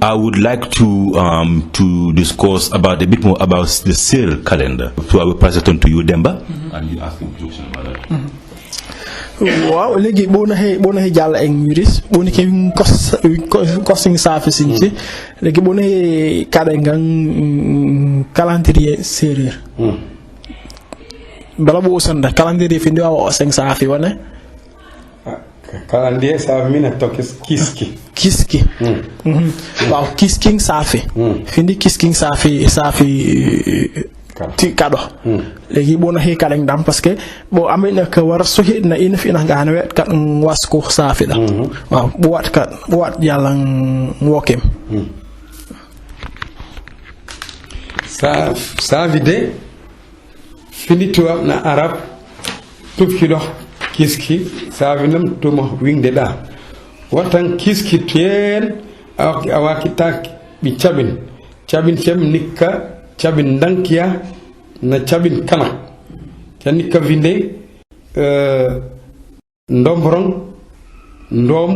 I would like to discuss about a bit more about the Seereer calendar. So I will pass it on to you, Demba, and you ask him question about that. Wow, legi bona he jall en juris boni ke costing safi sinci legi bona he kada ngan calendrier Seereer bala bo sanda calendrier fi ndiwa seng safi wane calendrier safi mina to kiski waaw kisking safi findi kisking safi ti kado legi bona he kala ndam parce que bo amena ka war sohi na ina fi na ngana wet kat wasko safi da waaw bu wat yalla wokem safi de fini tuwa na arab tuf ki dox kiski safi nam tuma wingde da watan kiski ten awaki tak bi cabin cem nikka cabin dankiya na cabin kanak cani ka vinde ndombrong ndom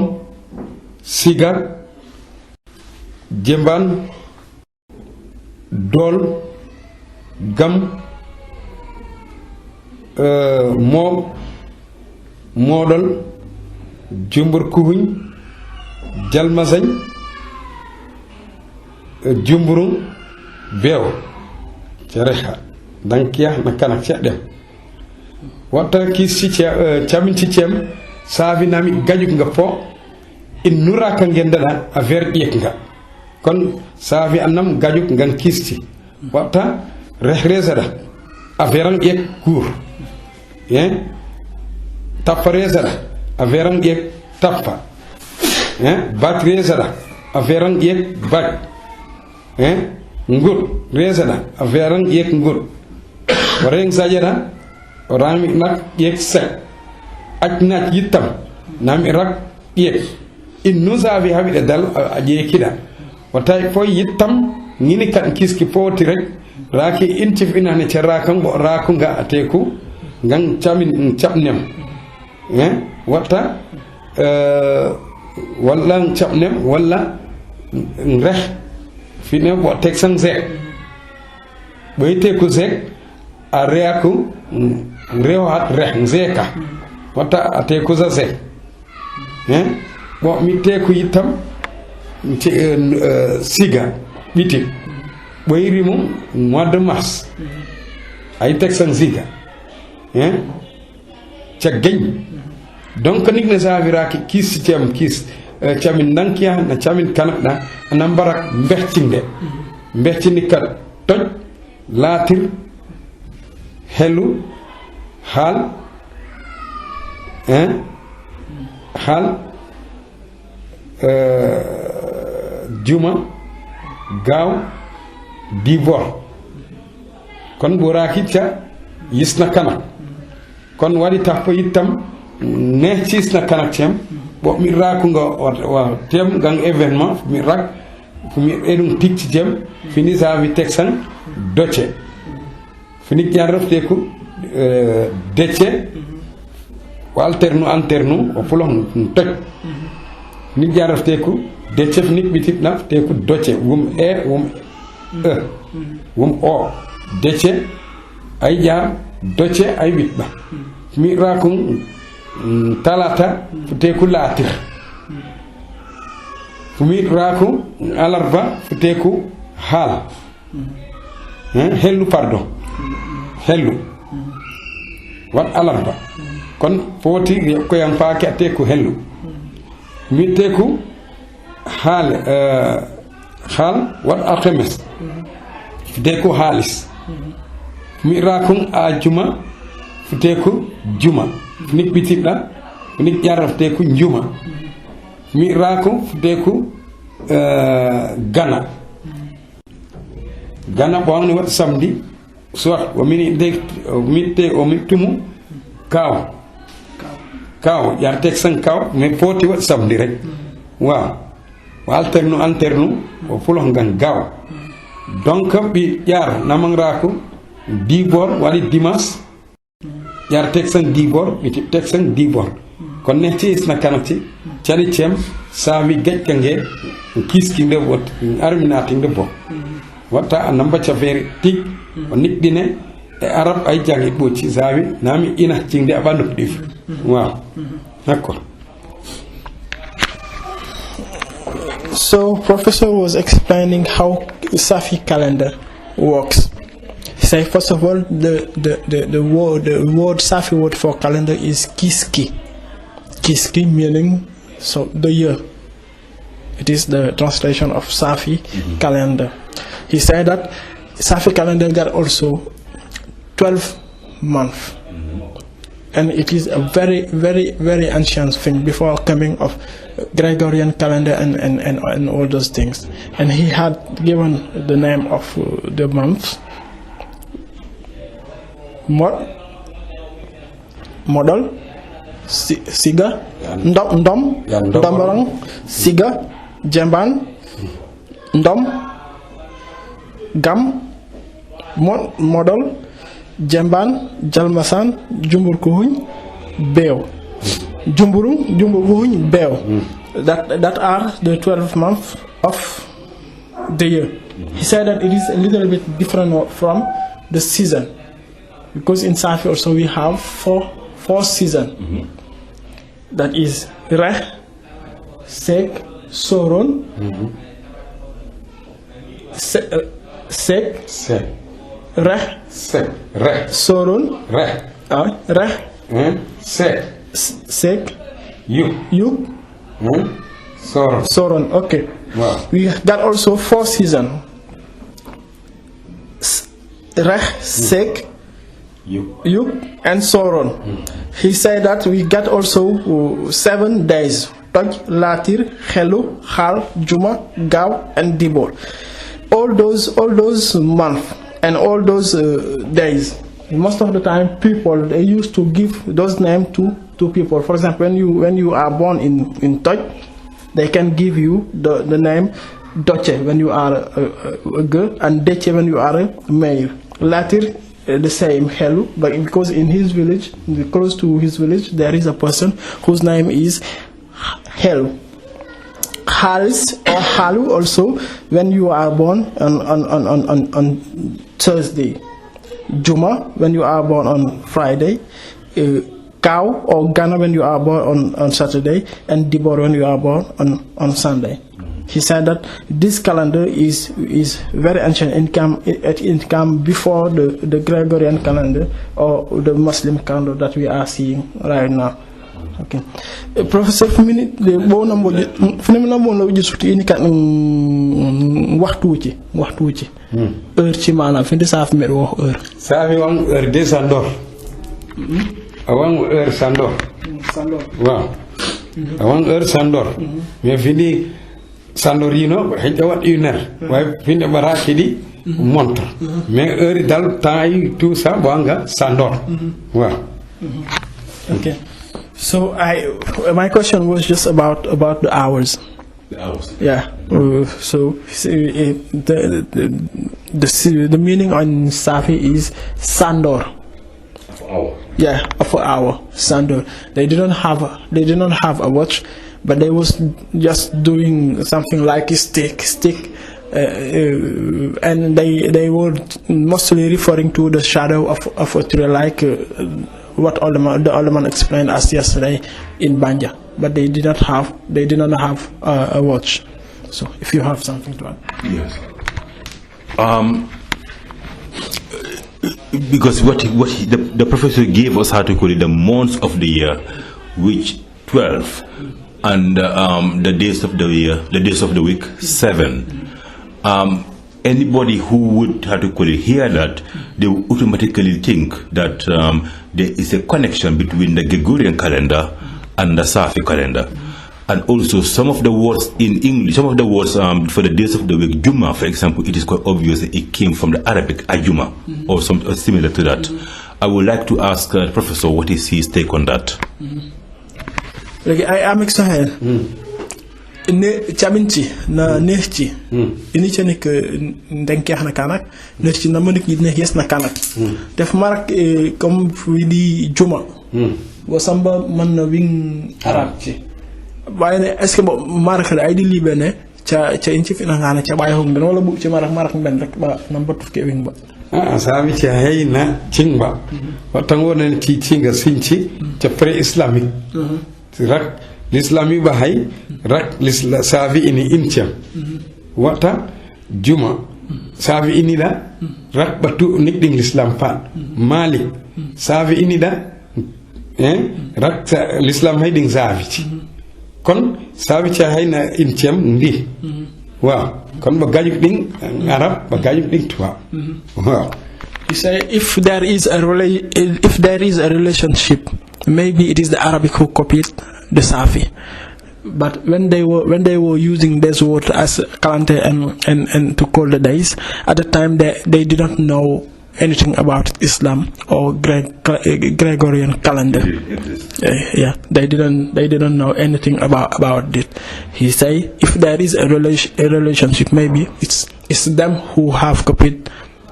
sigar jemban dol gam modol jumbur kuhuñ jalmasañ jumburung bew cereha dankiya na kanak ci dem wata ki ci chamin ci cem safi nami gajuk nga fo in nuraka ngendala affaire yek nga kon safi anam gajuk ngan kisti wata rehrezada affaire ang yek cour taparezada affaire ang yek tappa batrezada affaire ang yek bat ngur resana aferan yek ngur wareng sajada orang nak yek sek akna yitam nam irak yek innu safi habida dal aje kida watay fo yitam ngini kan kiski poti rek raki intif inane cerra kan bo rakunga ateku ngang chamin chapnem wata walla chapnem walla ngreh fine bo texan zek boy teku zek a reaku rewat reh zeka wata ateku za zek bo mi teku yitam siga biti boy rimu mois de mars ay texan siga ca geñ donc nik ne savira ki kis tiam kis chamin nankiya na chamin kanada anam barak mbextini kat toj latir helu hal juma gaaw divor kon boraki ca yisna kanak kon wadi tax fa itam ne cisna kanak cem bo mi raku nga wa tem gang événement mi rak mi edum tikci tem fini sa vi texan doce fini jarrafteku dece wa alternu o pulon toj ni jarrafteku dece fini bititna teku doce wum o dece ay jar doce ay bitba mi raku talata futeku latir fumi raku alarba futeku hal hellu pardon hellu wat alarba kon foti ko yam paake teku hellu mi teku hal wat alxemes futeku halis mi raku ajuma futeku juma nik bitibda nik jarrafteku njuma mi rako futeku gana bawni wat samedi soit o mini de mitte o mitumu kaw yartek san kaw me foti wat samedi rek waaw alternu o fulo ngan gaw donc bi yar namang rako dibor wali dimas yar texan dibor biti texan dibor kon ne ci isna kanati cari cem Saafi geccange kiskinde wot arminatinde bo watta namba chafere tik o niddine e arab ay jangi boci Saafi nami ina cingde abandu dif wow d'accord. So Professor was explaining how Saafi calendar works. He said first of all the word Saafi word for calendar is kiski. Kiski meaning so the year. It is the translation of Saafi calendar. He said that Saafi calendar got also 12 months. And it is a very, very, very ancient thing before coming of Gregorian calendar and all those things. And he had given the name of the month Model, Siga, Ndom, Ndombarang, Siga, Jamban, Ndom, Gam, Model, Jamban, Jalmasan, Jumburkuhuñ, Beo. Jumburkuhuñ, Beo. That are the 12 months of the year. He said that it is a little bit different from the season. Because in Saafi also we have four seasons. That is Reh, Sek, Soron, Sek, Reh, Soron, Reh, Sek, Yuk, Soron. Okay. Wow. We got also 4 seasons. Reh, Sek, Yuk and Soron. He said that we got also 7 days. Toj, Latir, Helu, Hal, Juma, Gaw and Dibor. All those months and all those days. Most of the time people they used to give those names to people. For example, when you are born in Toj, they can give you the name Doche when you are a girl and Deche when you are a male. Latir the same Helu, but because in his village, close to his village, there is a person whose name is Helu. Halis or Halu also when you are born on Thursday. Juma when you are born on Friday. Cow or Ghana when you are born on Saturday, and Dibor when you are born on Sunday. He said that this calendar is very ancient. It came before the Gregorian calendar or the Muslim calendar that we are seeing right now. Okay. Professor Fumini de bona mo fenimena mo la jisuti ini kat waxtu ci heure ci manam fi de Saafi mer wax heure Saafi wang heure de Sandor awang heure Sandor waaw awang heure Sandor mais fini Sandorino hejja wat 1 heure way finde baraki di montre mais heure dal temps tout ça wanga Sandor waaw. Okay. So my question was just about the hours. The hours. Yeah. So the meaning on Saafi is Sandor. Of hour. Yeah, of hour. Sandor. They didn't have a watch, but they was just doing something like a stick, and they were mostly referring to the shadow of a tree, like. What the Alderman explained us yesterday in Banja, but they did not have a watch. So if you have something to add. Yes. Because the professor gave us how to call it the months of the year, which 12, and the days of the year, the days of the week 7. Anybody who would have to call it hear that, they will automatically think that there is a connection between the Gregorian calendar and the Saafi calendar. And also some of the words in English, some of the words for the days of the week, Juma, for example, it is quite obvious that it came from the Arabic Ajuma or something similar to that. I would like to ask the professor what is his take on that. I am excited. Ne chaminci na nexci ini chene ke ndenkex na kanak nexci na monik ni yes na kanak def marak comme fi di juma wa samba man na wing arab ci waaye est-ce que bo maraka ay di libene ca inci fina ngana ca bayo hum ben wala bu ci marak ben rek ba nam batu ke wing ba sabi ci hayna cingba watan wonen ci cinga sinci ca pré islamique rak l'islami ba hay rak l'islam savi ini intiam wata juma savi ini da rak batu nik ding l'islam pan malik savi ini da rak l'islam hay ding savi ci kon savi ci hayna intiam ndi waaw kon ba gajuk ding arab ba gajuk ding tuwa waaw. You say if there is a relationship, maybe it is the Arabic who copied the Safi, but when they were using this word as kalante and to call the days, at the time they did not know anything about Islam or Gregorian calendar. They didn't know anything about it. He say if there is a relationship, maybe it's them who have copied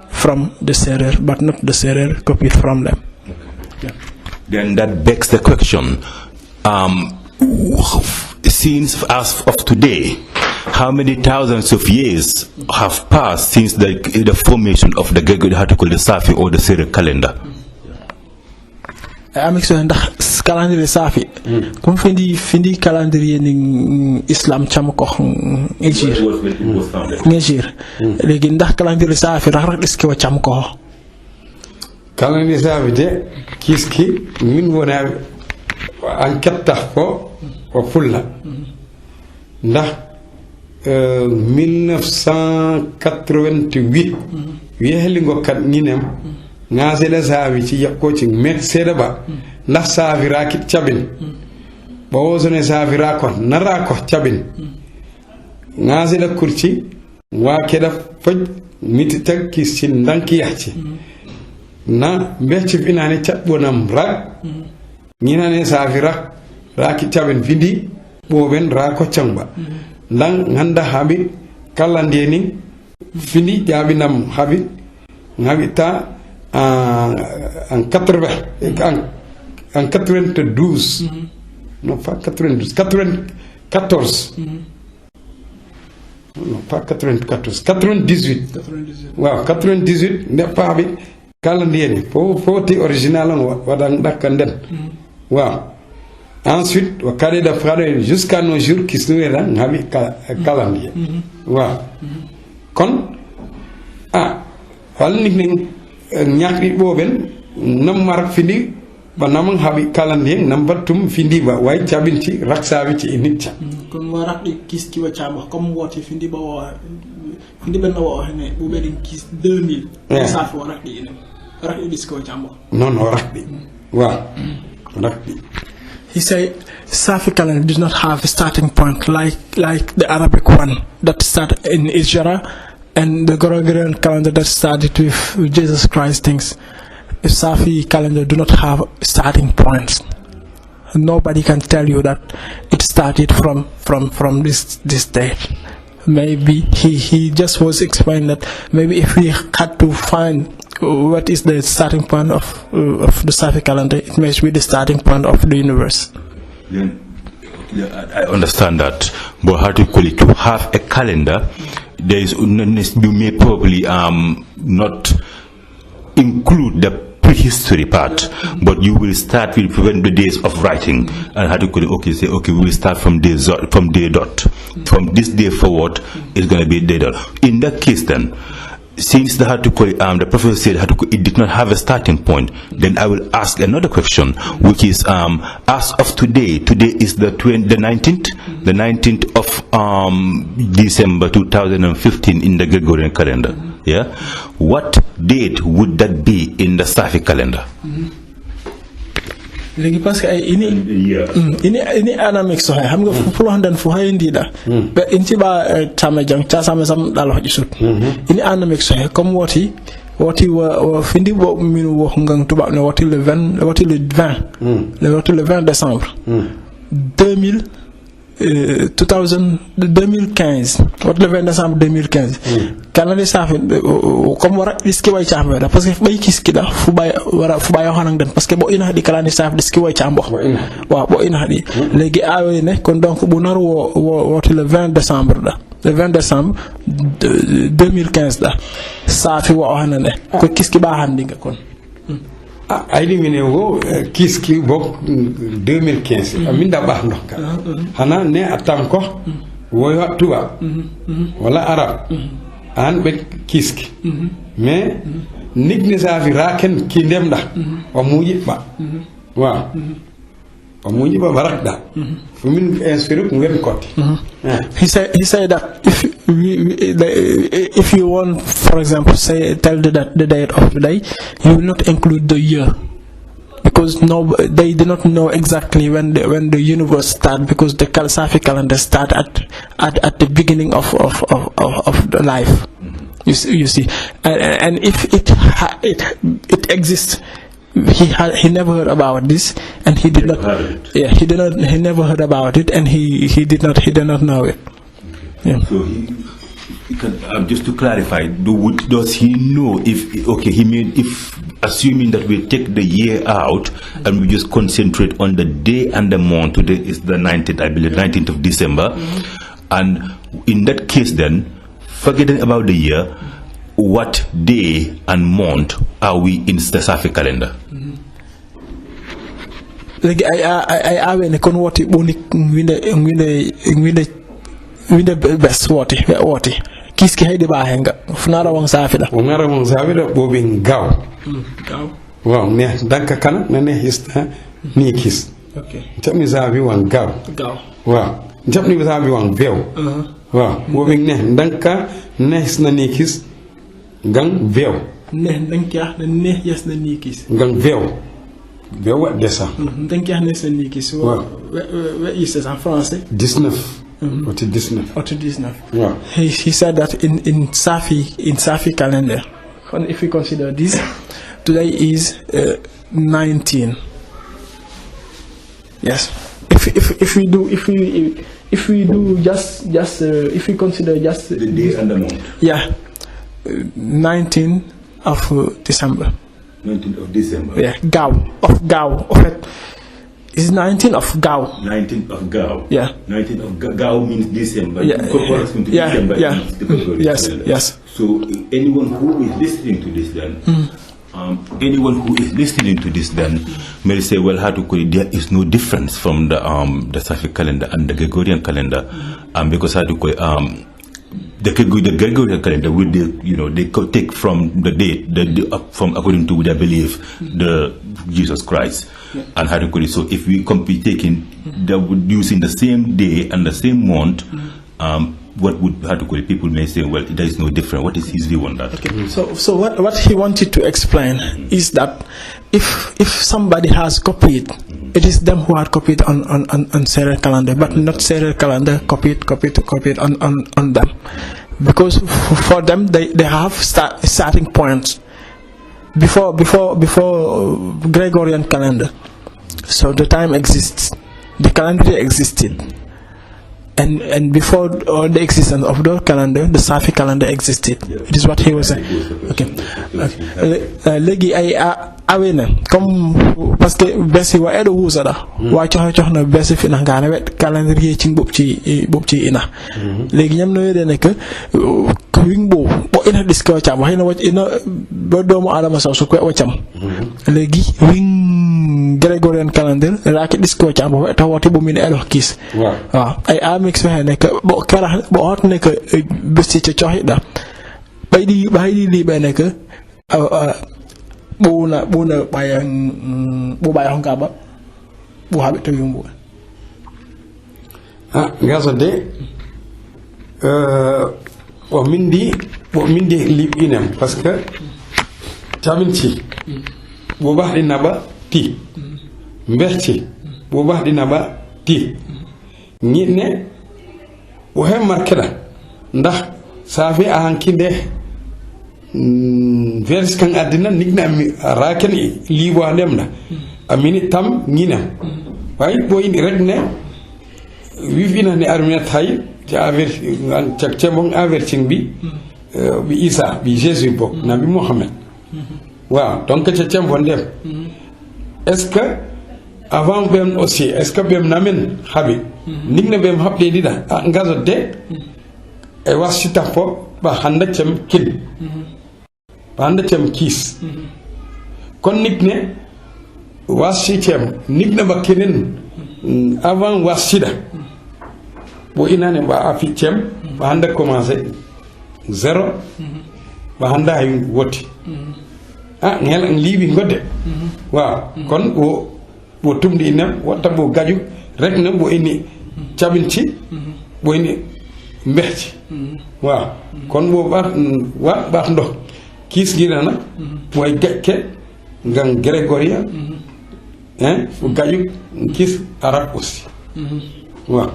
from the Seereer, but not the Seereer copied from them. Then that begs the question, since as of today, how many thousands of years have passed since the formation of the Saafi or the Seereer calendar? I'm saying that calendar Saafi. Comme findi calendrier ni Islam cham ko ngir. Legi ndax calendrier Saafi rak iski wa cham ko. Calendrier Saafi de kiski min wona enquête tax ko wa fulla. Ndax 1988 wiyeli ngo kat ninem ngasela Saafi ci yakko ci met seda ba ndax Saafi rakit cabin ba wosone Saafi rakon na rako cabin ngasela kurci wa keda faj miti tag ki ci ndanki yaxci na mbecc finane cabonam rak ñinane Saafi rakit cabin findi boben rako camba lang nganda habit kalandeni fini jabinam habit ngabita en 80 en 92 non pas 92 94 non pas 94 98 waaw 98 ne pa bi kalandeni foti original wadan dakanden waaw. Ensuite, au carré de frère jusqu'à nos jours qui sont là, on a mis calendrier. Voilà. Kon, wal ning ñakri boben nam marak findi ba nam habi calendrier nam batum findi ba way cabinti raksawi ci initcha. Kon warak di kis ki wa chamba comme woti findi ba wa findi ben wa ne bu bedin kis 2000. Ça faut warak di rak di ko chamba. Non rak di. Wa. Rak di. He said Saafi calendar does not have a starting point like the Arabic one that started in Israel and the Gregorian calendar that started with Jesus Christ things. The Saafi calendar do not have starting points. Nobody can tell you that it started from this date. Maybe he just was explaining that maybe if we had to find what is the starting point of the Saafi calendar, it may be the starting point of the universe. I understand that, but how to call it, to have a calendar, there is you may probably not include the prehistory part, but you will start with the days of writing and how to call it. Okay, say we will start from day dot. From this day forward, it's going to be day dot. In that case, then, since the the professor said it did not have a starting point, then I will ask another question, which is as of today is the 19th of December 2015 in the Gregorian calendar. Yeah, what date would that be in the Saafi calendar? Legi parce que ini anamik so xam nga fu lo handan fu hay ndida be inti ba tama jang cha sama sam dalo jisut ini anamik so comme woti wa findi bo min wo ngang tuba ne woti le 20 décembre 2000 2015 wat le 20 décembre 2015 kanale safi comme wara diski way chambe da parce que bay kiski da fu bay yohanan den parce que bo ina di kalani safi diski way chambo wa bo ina di legi awe ne kon donc bu nar wo le 20 décembre da le 20 décembre 2015 da safi wa yohanan ko kiski ba handi nga kon aydi mine wo kiski bok 2015 aminda bah ndoka hana ne atam ko woyo tuba wala arab an be kiski mais nigni safi raken ki ndemda o muji ba wa o muji ba barakda fumin inspirer ngem kotti he said that if you want, for example, tell the date of the day, you will not include the year because they do not know exactly when the universe start, because the Safi calendar start at the beginning of the life. You see, and if it exists. He never heard about this, and he did not. Yeah, he never heard about it, and he did not know it. Yeah. So he can, just to clarify, does he know if assuming that we take the year out and we just concentrate on the day and the month? Today is the 19th, I believe, 19th of December, and in that case, then forgetting about the year, what day and month are we in the Safi calendar? Like I when kon woti boni ngwinde best woti kiski hayde ba henga funara won Safi da bobin gaw waaw ne danka kana ne hista ni kis okay tammi Safi wan gaw waaw tammi Safi wan vew waaw bobin ne danka ne hisna ni kis gang vew ne danka ne yesna ni kis gang vew what dessa danka ne sen ni kis wa is en français 19 yeah. He said that in Safi calendar, and if we consider this, today is 19. Yes. If we consider just the day and the month. Yeah. 19 of December. 19th of December. Yeah. Gaw. Of it. It's 19th of Gaw. 19th of Gaw. Yeah. 19th of Gaw means December. Yeah. Corresponds to December. Yeah. Yes. Calendar. Yes. So anyone who is listening to this then, may say, well, how to call it? There is no difference from the Safi calendar and the Gregorian calendar, because how to call it? The Gregorian calendar, they take from the date, from according to their belief, the Jesus Christ, and how to call it. So if we taking, they would using the same day and the same month, what would how to call it? People may say, well, there is no difference. What is his view on that? Okay. So what he wanted to explain is that if somebody has copied, it is them who are copied on Seereer calendar, but not Seereer calendar copied on them, because for them they have starting points before Gregorian calendar. So the time exists, the calendar existed, and before all the existence of the calendar, the Safi calendar existed. It is what he was saying. Okay. Legi awena comme parce que besi wa edo wuzada wa coxna besi fi na ngana wet calendrier ci bob ci ina legi ñam no yede nek wing bo ina disko cham waxina wa ina ba doomu adama saw su ko wacam legi wing Gregorian calendar raaki disko cham bo ta woti bu min edo kis wa ay amix fa nek bo kala bo hot nek besi ci coxida baydi li be nek buna bayang ngaba bu habe to yumbu ngasa de o mindi lib inem parce que taminti bo baxdi naba ti mberti bo baxdi naba ti ñine bo he markeda ndax Safi ahankinde vers kan adina nigna mi raken libo lemna amini tam ngina way boy ni rek ne wifina ne arminet hay cemong averting bi Isa bi Jésus bok nabi Mohammed waaw donc ca cembo ndem est-ce que avant bem aussi est-ce que bem namen habi nigne bem habde dida ngazode e wasita fo ba handa cem kin ba handa cem kis kon nigne wasi cem nigne ba kinen avant wasida bo inane ba afi cem ba handa commencer zéro ba handa hay woti ngel ang libi ngodde waaw kon bo tumdi inem watta bo gaju rek na bo ini cabinci bo ini mbexci waaw kon bo baax ndox kiis gi na mooy gekke ngan Grégoria bu gaju kiis arab aussi waaw.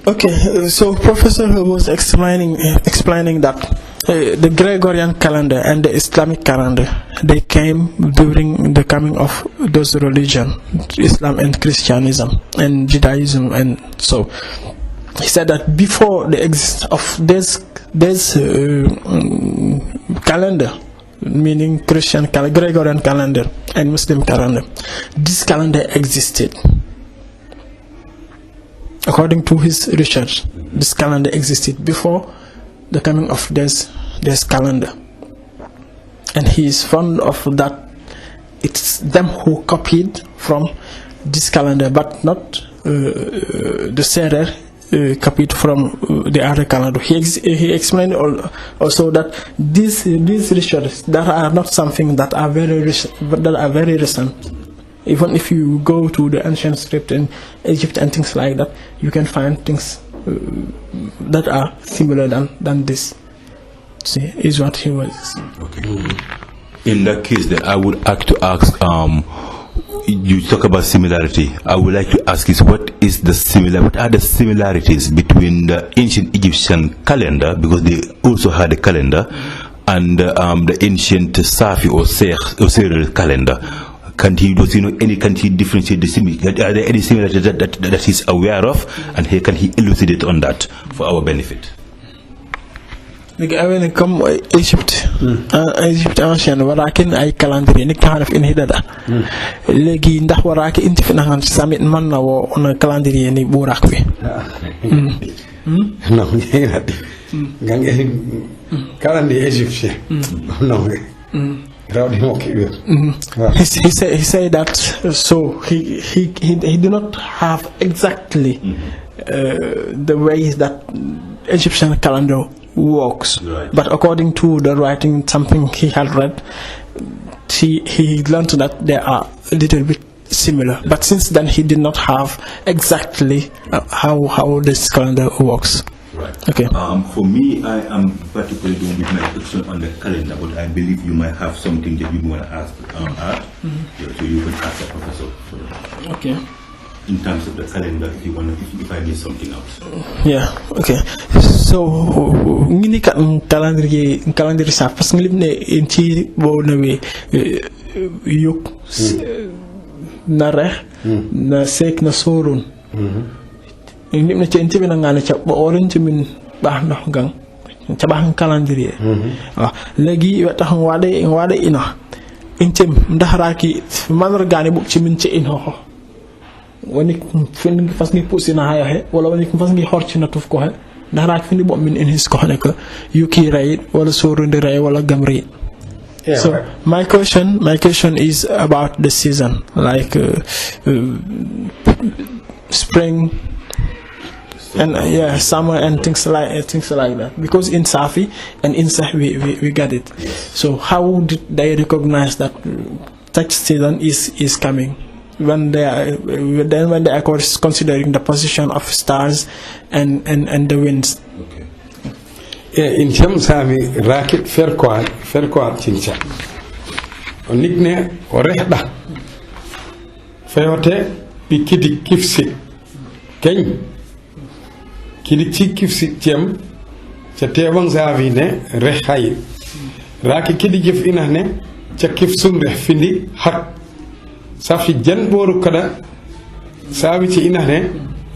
Okay, so Professor was explaining that the Gregorian calendar and the Islamic calendar, they came during the coming of those religions, Islam and Christianism and Judaism, and so he said that before the existence of this calendar, meaning Christian Gregorian calendar and Muslim calendar, this calendar existed. According to his research, this calendar existed before the coming of this calendar, and he is fond of that. It's them who copied from this calendar, but not the Seereer copied from the other calendar. He explained also that these researches that are not something that are very recent. Even if you go to the ancient script in Egypt and things like that, you can find things that are similar than this. See, is what he was. Okay. In that case, then I would like to ask. You talk about similarity. I would like to ask is what are the similarities between the ancient Egyptian calendar, because they also had a calendar, and the ancient Saafi or Seereer calendar. Can he differentiate the similarities? Are there any similarities that he's aware of, and can he elucidate on that for our benefit? Like comme Égypte ancienne warakin ay calendrier nik taxaf in hidada legi ndax waraki inti fi naxan samit man na wo on calendrier ni burak bi non gange calendrier égyptien non he said that so he did not have exactly the ways that Egyptian calendar works, right. But according to the writing, something he had read, he learned that they are a little bit similar. But since then, he did not have exactly how this calendar works. Right. Okay. For me, I am particularly doing with my question on the calendar, but I believe you might have something that you want to ask Art. So you can ask the professor. Okay. In terms of the calendar, if I miss something else. Yeah. Okay. So ngini ka calendar sa parce que limne inti bo nawe yuk na re na sek na sorun limne ci inti bina ngana ca bo orange min bah no gang ca bah calendrier legi tax wade ina intim ndaharaki manor gani bu ci min ci ino woni fin fas ngi poussé na haya wala woni fas ngi xor ci na tuf ko he ndax raak fi ni bo min in his ko ne ko yuki ray wala sorundi ray wala gamri. So right. my question is about the season, like spring and summer and things like that, because in Saafi and in Saafi we got it. So how did they recognize that such season is coming? When they are considering the position of stars and the winds. Okay. In terms of racket fair quad chincha. Onikne orehda. Fayote bikidi kifsi. Ken kidi kifsi tiam. Chatewang zavine rehay. Raki kidi gif inahne cha kifsum rehfindi hak. Safi jan boru kada saabi ci inane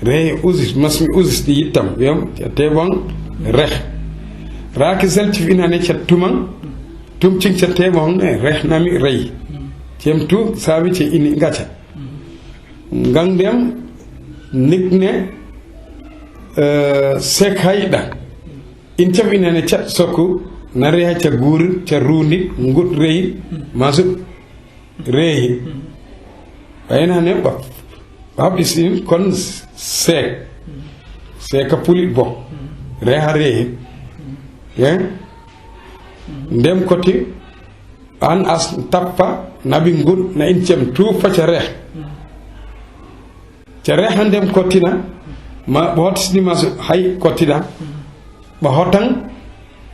re usis masmi usis di yittam yom te bon reh raaki selti inane ca tumang tum cing ca te bon reh nami rey cem tu saabi ci ini ngaca ngangdem nigne sekayda in cam inane ca sokku na reha ca guur ca rundi ngut rey masuk reyi ayna ne bab isin kon seka pulit bo reha reyi ndem koti an as tappa nabi ngut na in cam tuufa ca reha ndem kotina ma bo hotisni masu hay kotina ba hotan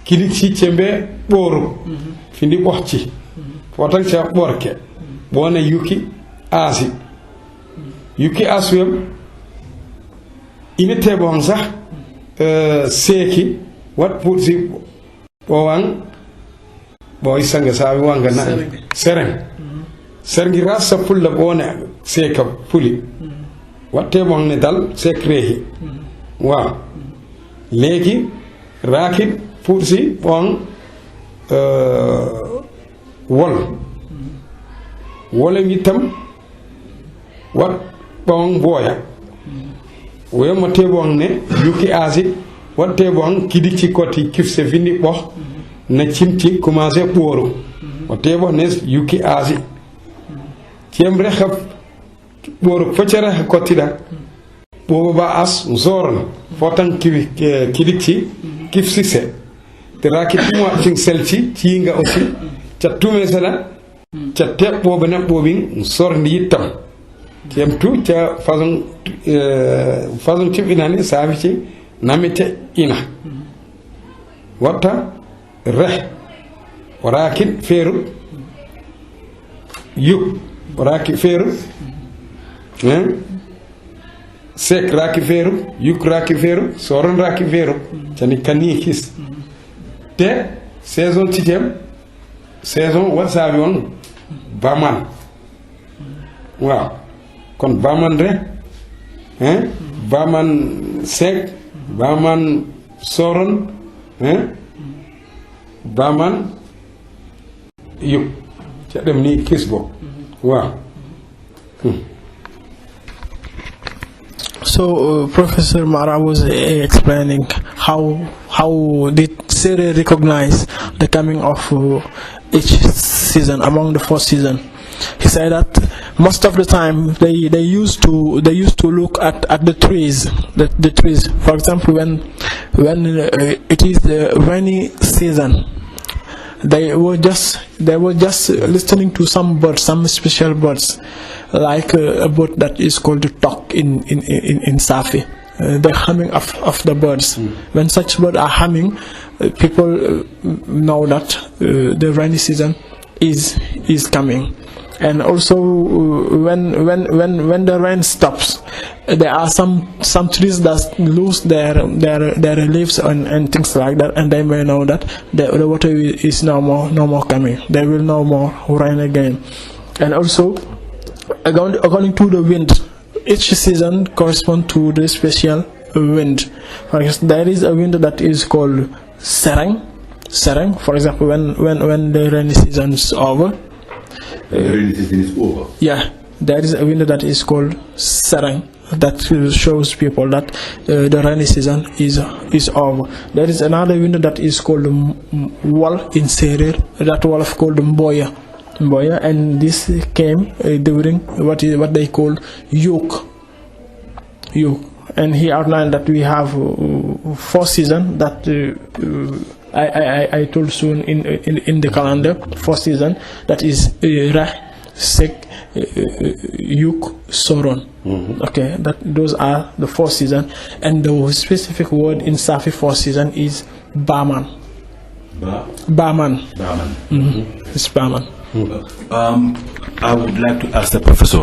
kilik si cembe boru findi bohci fotan ca borke bone yuki asi aswem ine tebon sax seki wat putsi bowan boy sanga sabi wanga na sereng rasa pulla bone seka puli wat tebon ne dal sekrehi wa legi rakib putsi bon wole itam wat bon boya we mo tebon ne yuki asi wat tebon kidi ci koti kifse fini bo na cimti commencé boru o tebon ne yuki asi cem rexab boru focere koti da bo ba as zorn fotan kidi ci kifsi se te rakiti mo cing selci ci nga aussi ca tume sala ca teb bo bana bobin sorndi yitam tem tu ca façon ci inane sabi ci namite ina wata reh warakin feru yuk waraki feru sek raki feru yuk raki feru soron raki feru cani kani kis te saison ci tem saison wat sabi on baman waaw kon baman re baman sek baman soron baman yuk ca dem ni kis bo waaw So Professor Maara was explaining how did Seereer recognize the coming of each season among the 4 seasons. He said that most of the time they used to look at the trees, the trees. For example, when it is the rainy season, they were just listening to some birds, some special birds, like a bird that is called the tok in Saafi. The humming of the birds. When such birds are humming, people know that the rainy season is coming. And also when the rain stops, there are some trees that lose their leaves and things like that, and they may know that the water is no more coming. There will no more rain again. And also according to the wind, each season corresponds to the special wind. For example, there is a wind that is called sereng. For example, when the rainy season is over. The rainy season is over. Yeah, there is a wind that is called sereng that shows people that the rainy season is over. There is another wind that is called wal in Seereer. That wal is called mboya, and this came during what they call yoke. And he outlined that we have 4 seasons that I told soon in the calendar. 4 seasons, that is Rah, Sek, Yuk, Soron. Okay, those are the 4 seasons, and the specific word in Saafi 4 seasons is Baman. Baman. It's Baman. I would like to ask the professor,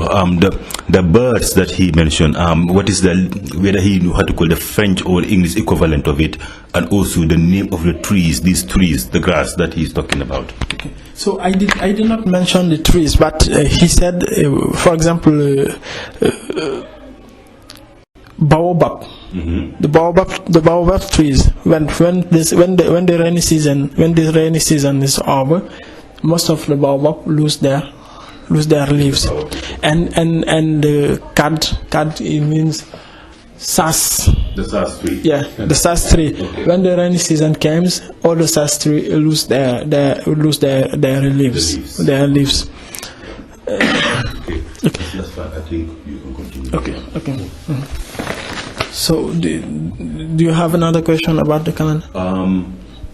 the birds that he mentioned, what is whether he knew how to call the French or English equivalent of it, and also the name of the trees, these trees, the grass that he's talking about. Okay. So I did not mention the trees, but he said, for example, baobab. The baobab trees. When the rainy season is over, most of the baobab lose their leaves, and the cad it means sas. The sas tree. Yeah, the sas tree. Okay. When the rainy season comes, all the sas tree lose their leaves. Their leaves. Okay. That's fine. I think you can continue. Okay. So, do you have another question about the calendar?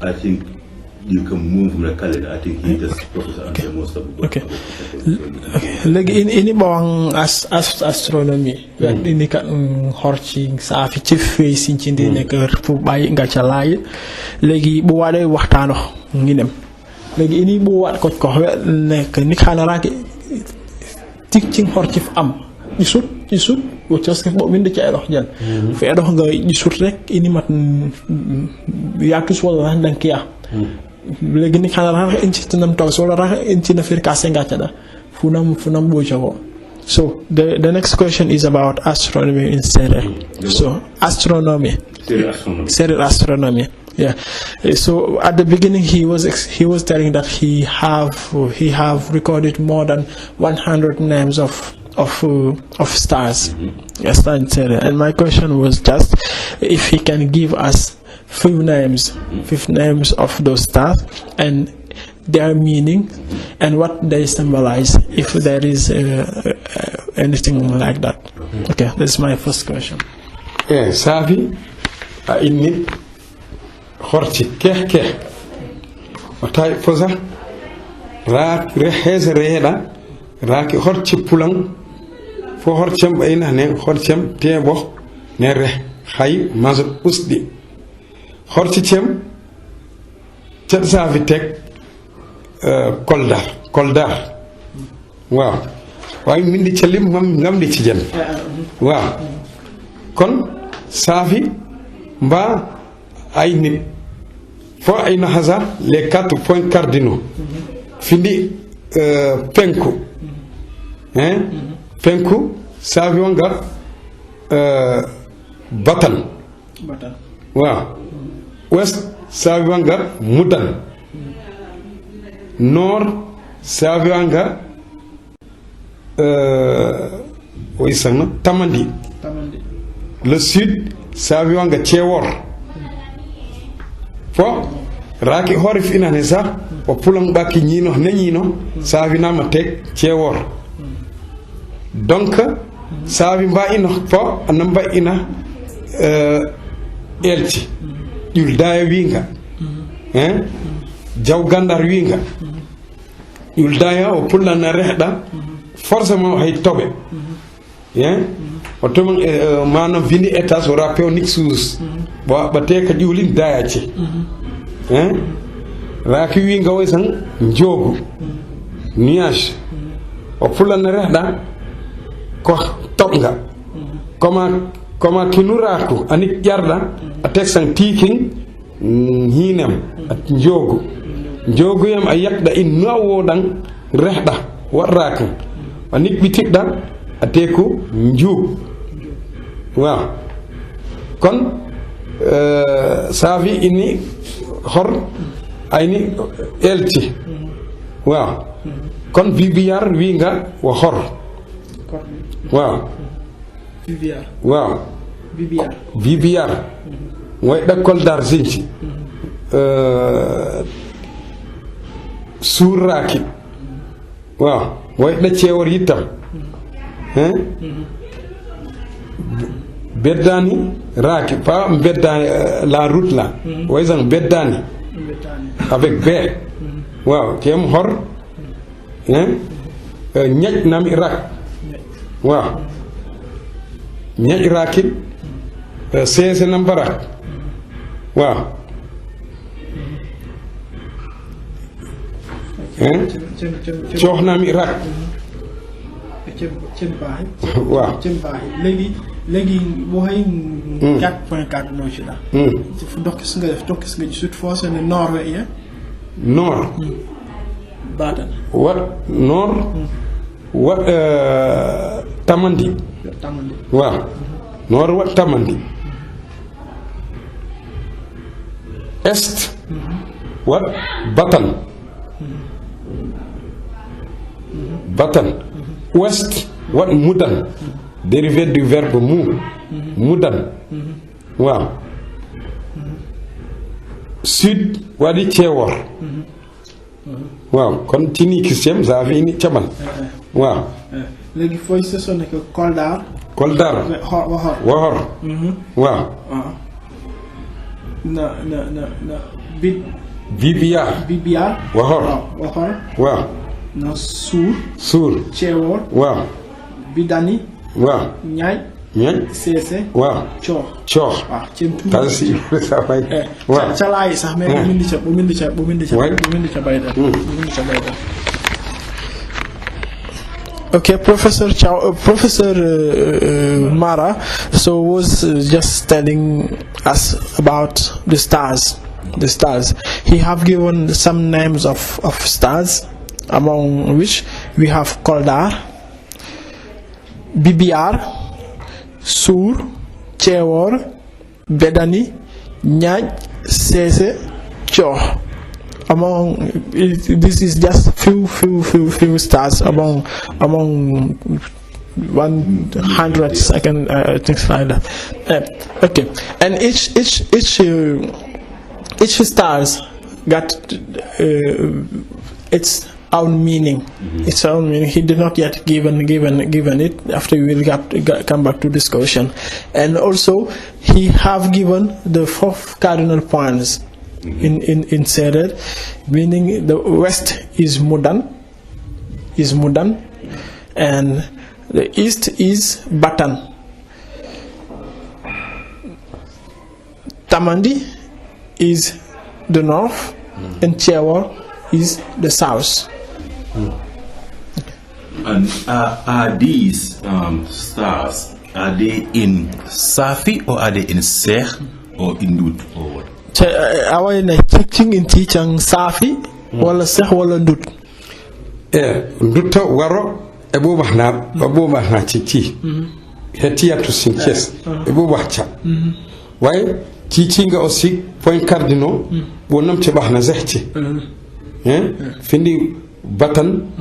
I think you can move from the calendar. I think he just answered most of the questions. Okay. Ini bawang astronomy. Ini kan horching Saafi ci fay sin ci nek fu bayi nga ca lay legi bu wade waxtano ngi dem legi ini bu wat ko nek ni xana raki tik ci horchif am isut wo ciaske bo min ci ay dox jël fi dox nga isut rek ini mat yatus wala dank ya legi ni xana raki inci tanam tok wala raki inci na fir kasse nga ca da funam bo jago. So the next question is about astronomy in Seereer. So astronomy. Seereer astronomy. Yeah. So at the beginning he was telling that he have recorded more than 100 names of stars. Yes, in Seereer. And my question was just if he can give us 5 names of those stars and their meaning and what they symbolize, if there is anything like that. Okay, that's my first question. Saafi a inni horti keh otay fosa ra rehes reeda raaki horti pulang fo horcem bayna ne horcem tebo ne re hay mazut usdi horti cem cat Saafi tek koldar waaw waaye min di ca lim ngam di ci jën waaw kon Saafi mbaa ay nit fo ay na hasa les 4 points cardinaux findi penku Saafi wanga batan waaw west Saafi wanga mudan nord Saafi wanga tamandi le sud Saafi wanga cewor fo raaki horif inane sax o pulang baki ñino neñino Saafi nama tek cewor donc Saafi mba ino fo anamba ina elci yul daya winga jaw gandar winga yul daya o pullana rehda forcément hay tobe o toman manam vini étage o rapeo nixus bo bate ka diwlin daya ci raaki winga way san njogu nuage o pullana rehda ko tobga koma kinuraku anik jarda a tek san tiking hinem at njogu yam a yakda in nawodan rehda warrakan anik bitidda a teku njuug waaw kon Saafi ini hor ayni elti waaw kon bibiyar winga wa hor waaw waaw bibiyar way dakkol dar sinci suraki waaw way da cewor yitam beddani raki pas beddani la route là way sang beddani avec B waaw kem hor ñaj nam irak waaw ñaj rakit sese nam barak waaw coxnam irak waaw léegi boo xëy 4.4 noo ci la dokkis nga sud force ne nord we nord baatan nord tamandi waaw nord wat tamandi est wat batan ouest wat mudan dérivé du verbe mudan waaw sud wadi ceewor waaw kon ci ni kisem za fi ni camal waaw léegi fooy sesone ko Koldar Wohor waaw na Bibiar Wohor waaw na Suur Ceewor waaw Bidani waaw Ñaaj Seese waaw Coox waaw cem tu Tamsier waaw calaayi sax mais bu mindi ca bayda Okay, Professor Maara so was just telling us about the stars. He have given some names of stars, among which we have Koldar, Bibiar, Suur, Ceewor, Bedani, Ñaaj, Seese, Coox. Among this is just few stars among 100 second things like that. Okay, and each stars got its own meaning. Its own meaning. He did not yet given it. After we will come back to discussion, and also he have given the 4 cardinal points. In Seereer, meaning the west is Mudan, and the east is Batan. Tamandi is the north, and Ceewor is the south. And are these stars, are they in Saafi or are they in Seereer or in Ndut or what? Away na cicing in cicang Saafi wala Seereer wala Ndut. Ndut waro ebo mahna cici. Hetiya to sinkes ebo wahcha. Why cicinga aussi point cardinal wonam ci bahna zehti. Findi Batan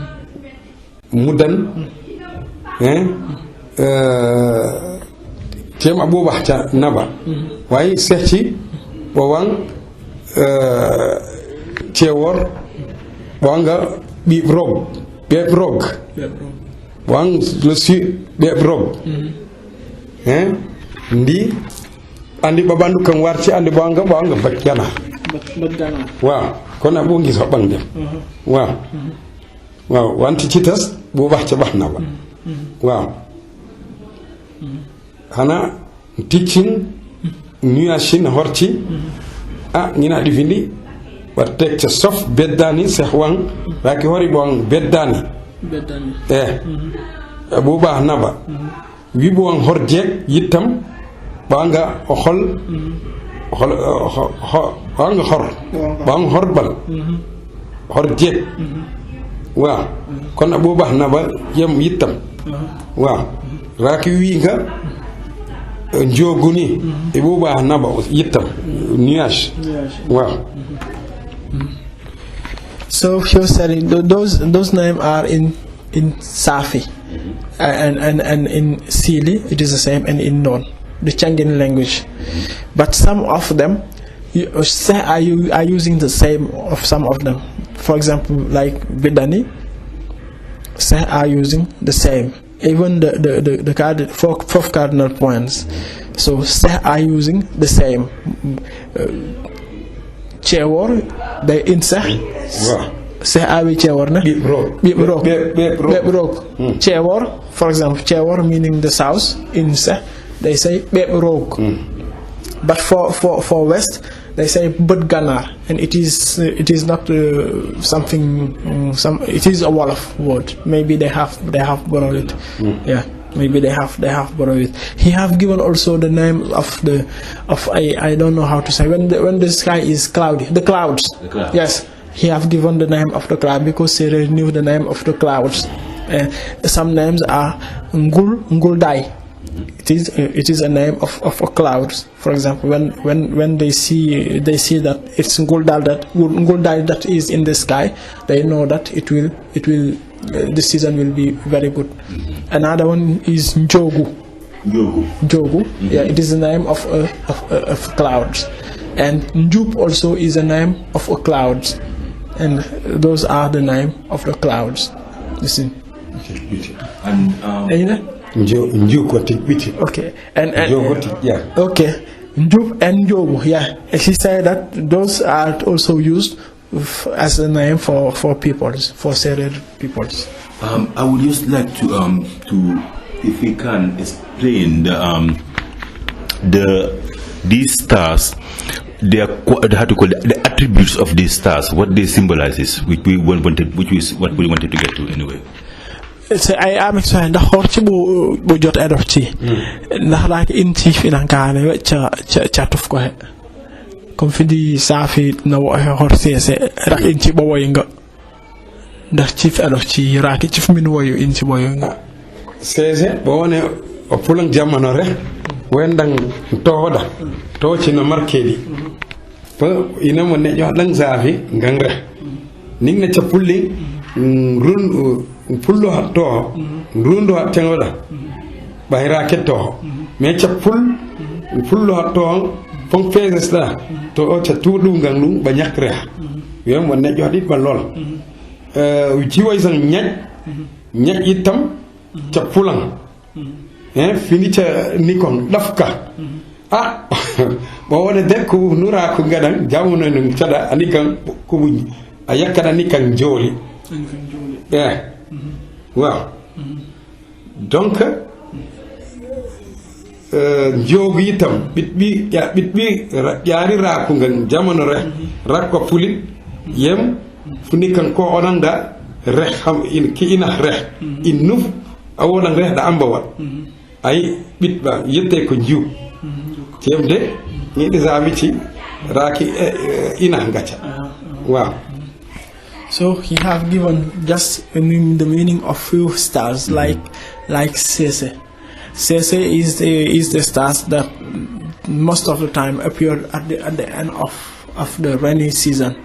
Mudan tem abo wahcha naba. Why sehti Bawang Ceewor Bawanga Bebrog Bawang Lucy Bebrog Ndi Andi Babandu Kang Warci Andi Bawanga Batgana Wow Kona Bungi Sabang dem Wow Wanti Citas Bu Bahca Bahna Wow Hana teaching Nuyashin Horti Nina Divini but take the soft beddani sehwang Raki Hori Bong beddani Abuba Naba Wibuang Horjek Yitam Banga Ohol Bang Horbal Horjek Wow Kon Abuba Naba Yam Yitam Wow Raki Wiga Njoguni Ibuba Naba Yitam Nuash Wow. So you're saying those names are in Saafi and in Seereer it is the same, and in Non, the Changin language. But some of them are using the same of some of them. For example, like Bidani are using the same. Even the four cardinal points. So are using the same. Ceewor they in Ceewor na Bebrog. Ceewor, for example, Ceewor meaning the south, in they say Bebrog. But for west they say Budganar, and it is not something it is a Wolof word. Maybe they have borrowed it. Yeah. Maybe they have borrowed it. He have given also the name of I don't know how to say when the sky is cloudy. The clouds. Yes, he have given the name of the cloud because Seereer knew the name of the clouds. Some names are Nguldai. It is a name of a cloud. For example, when they see that it's Nguldal that is in the sky, they know that it will the season will be very good. Another one is Njogu. Yeah, it is the name of clouds. And Njup also is a name of a clouds, and those are the name of the clouds. Listen. And okay, and yeah. Okay, Njup and Njogu, yeah. He said that those are also used as a name for peoples, for Seereer peoples. I would just like to if we can explain these stars, the attributes of these stars, what they symbolize, what we wanted to get to anyway. I am excited. The horse bu jot adopti. Ndax like in chief in Ankara chatuf ko he. Comme fidi Saafi na wo horse se rak in ci bo woyinga. Ndax chief adopti rak chief min woyu in ci boyinga. Sese bo wone o pulang jamano re wendang tohoda to ci no markedi. Pa ina mo ne jo dang Saafi ngangre. Ning na ca pulli run pullo hatto rundo hattengoda bayra ketto me ca pullo hatto fon fesesta to o ca tudu nganglu ba nyakre yom wonne jodi ba lol ci way sang ñaj itam ca pulang fini ca nikon dafka bo wone dekku nura ko gadan jamuno no cada anikan ko buñ ayakada nikan joli waaw donc njogu itam bit bi yaari raaku ngan jamono re rakko pulit yem fu nikan ko onanda re xam ki ina re inuf awonan re da amba wat ay bit ba yette ko njiw temde ni dizami ci raaki ina ngacha waaw. So he have given just the meaning of few stars like Sese. Sese is the stars that most of the time appear at the end of the rainy season,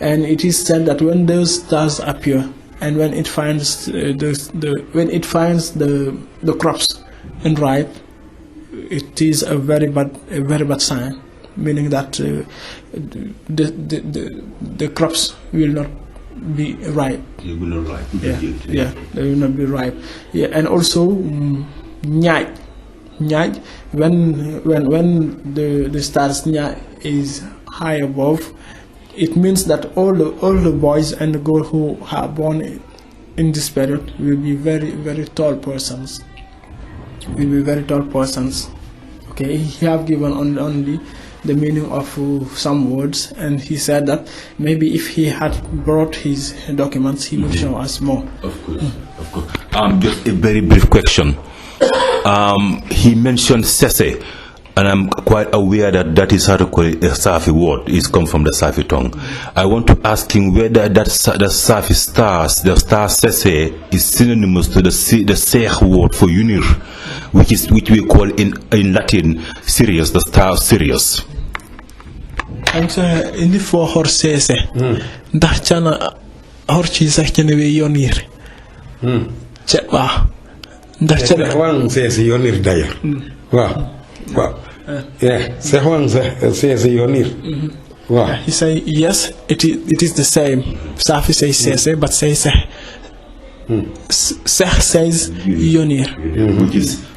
and it is said that when those stars appear and when it finds the crops and ripe, it is a very bad sign, meaning that the crops will not be ripe. They will not ripe. Yeah, they will not be ripe. Yeah, and also nyaj, when the stars nyaj is high above, it means that all the boys and the girls who are born in this period will be very tall persons. Okay, he have given only the meaning of some words, and he said that maybe if he had brought his documents, he would show us more. Of course. Just a very brief question. He mentioned Sese, and I'm quite aware that is how to call it, a Saafi word. It's come from the Saafi tongue. I want to ask him whether the Saafi stars, the star Sese, is synonymous to the Seekh word for Unir, which we call in Latin Sirius, the star Sirius. And so in the four horses, that chana horses actually we Yonir. Chepa. That's one says Yonir Dyer. Wow. Yeah, Sehwan says Yonir. Wow. He say yes, it is the same. Saafi says Sese, but says Seh says Yonir,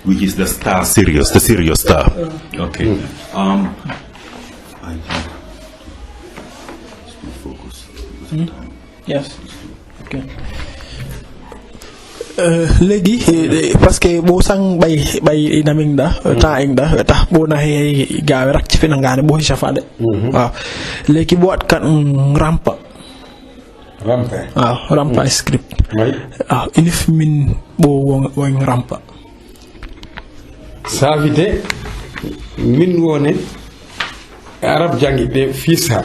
which is the star Sirius, the Sirius star. Okay. I think focus. Yes. Okay. Legi parce que bo sang bay naming da ta ing da tax bo na he gaaw rak ci fina ngane bo shafa de waaw legi bo at kan rampa script ilif min bo won rampa savite min wone arab jangi de fisa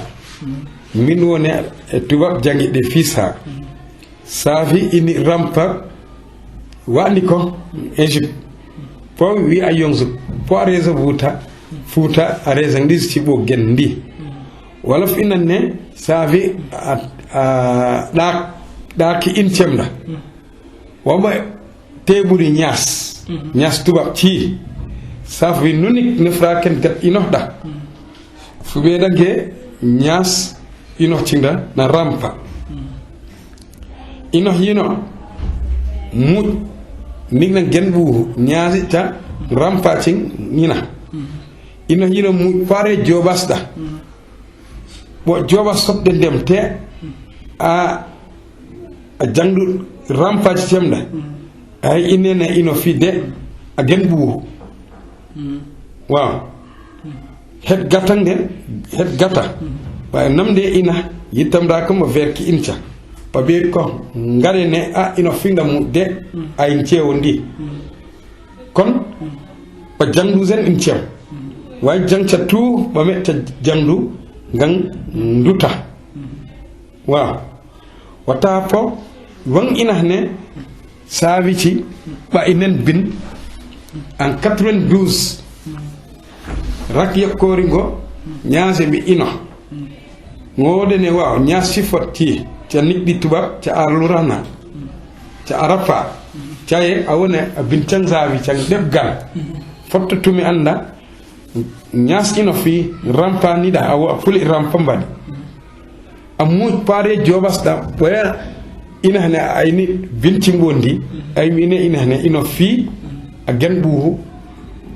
min wone tubab jangi de fisa safi ini rampa wani ko Egypte po wi ayongsu po areza futa areza ndis ci bo gendi wala fi nanne safi da ki incemda waba teburi ñaas tubab ci safi nunik nefra ken gat inohda fu be dange ñaas inoh cinda na rampa inoh yino mu nig na gen bu ñaasi ta rampa cing ñina inoh yino mu pare jobas da bo jobas sop de dem te a jangdu rampa ci temda ay inene ino fide a gen bu waaw het gata waaye namde ina yittamda ko mo verki inca pa be ko ngare ne ino finga mu de ay ceewo ndi kon pa jangdu zen in ceew waaye jangca tu ba metta jangdu ngan nduta waaw wata po wan ina ne saawi ci ba inen bin en 92 rak yakkori ngo ñaase mi ino ngode ne waaw ñaas ci fotti ca nit di tubab ca alurana ca arafa caye awone bin can saawi can deb gal fotto tumi anda ñaas ino fi rampa ni da awo fuli rampa mbadi amu pare jobas da waya ina ne ay ni binti ngondi ay mi ina ne ino fi a gen buhu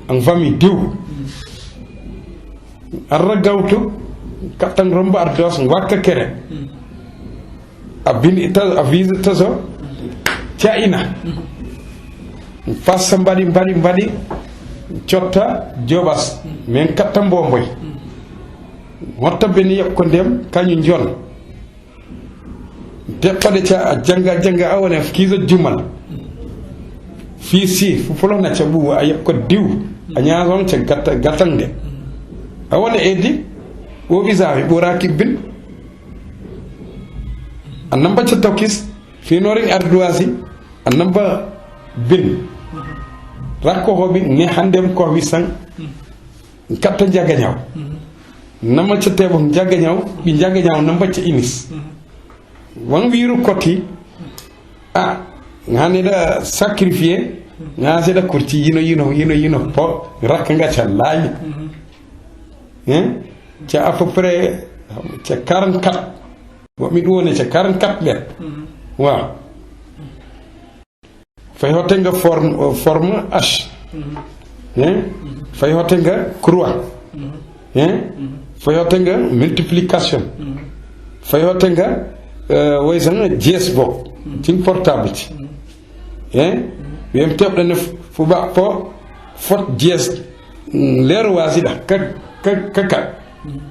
an fami diw arra gawtu kaptan romba ardos wakka kere abin ita aviz tazo ca ina fassa mbadi cotta jobas men kaptan bomboy motta ben yeb ko ndem kañu jon deppade ca janga awone kizo jumal fi si fu folona ca bu ayeb ko diw a ñaason ca gatande awone edi wo visa boraki bin annamba ca tokis fi noring arduasi annamba bin rakko hobi ne handem ko wi sang katta jagañaw nama ca tebo jagañaw bi jagañaw namba ca inis wan wiru koti ngane da sacrifier ngase da kurti yino po rak nga ca laaj ca à peu près ca 44 bo mi wone ca 44 let waaw fay hote nga forme H fay hote nga croix fay hote nga multiplication fay hote nga way sang jees bok ci portable ci yem teb dana fu ba po fot jees leer wasida ka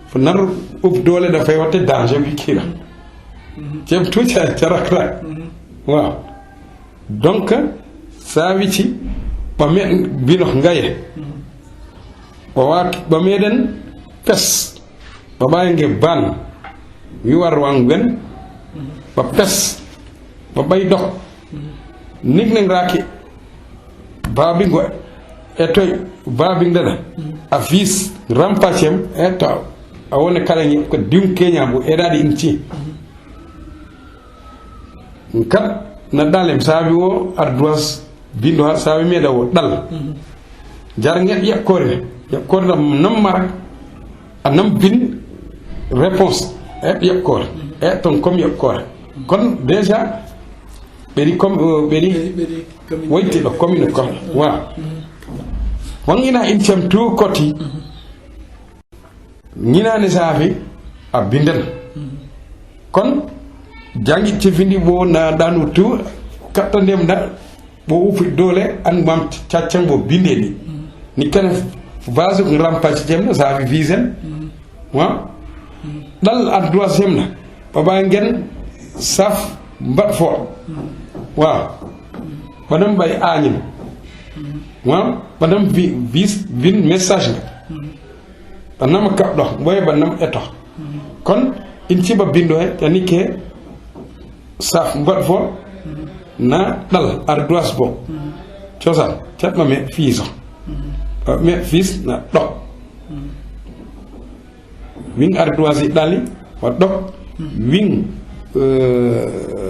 fu nar ub doole da fay hote danger bi kila ci tout ca rak waaw donc saa wi ci ba me bino ngaye ba meden pes ba bayange ban wi war wangen ba pes ba bay dox nig nang raki babi ngo etoy babi ndala a fils rampachem eto awone kala ngi ko dim kenya bu edadi inti kat na dalem sabi wo arduas bindo sabi meda wo dal jar nget yakore nam marak anam bin réponse yakore ton comme yakore kon déjà beri comme beri woyti do commune ko wa wangina incem tu koti ngina ne safi abinden kon jangi ci findi bo na danu tu katta ndem da bo ufi dole an mam ciacang bo bindeni ni kana vaso rampa ci dem na safi visen wa dal ak doisem na baba ngeen saf mbat fo wa badam bay añim wa badam bin message la anam kap dox boy banam eto kon in ci ba bindo te nike saf mbat fo na dal ar dois bo cosaan cat ma me fiiso me fils na ɗo wing ardoise ɗali o ɗo wing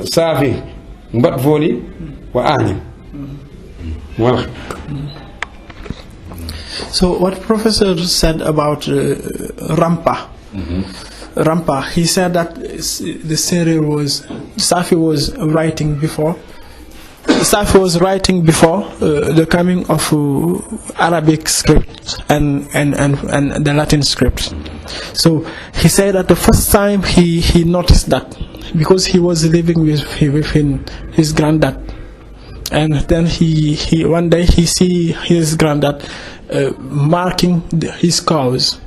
saafi mbat voli wa anim voilà. So what Professor said about Rampa, Rampa, he said that the Seereer Saafi was writing before. Saafi was writing before the coming of Arabic script and the Latin script. So he said that the first time he noticed that, because he was living with his granddad, and then he one day he see his granddad marking his cows,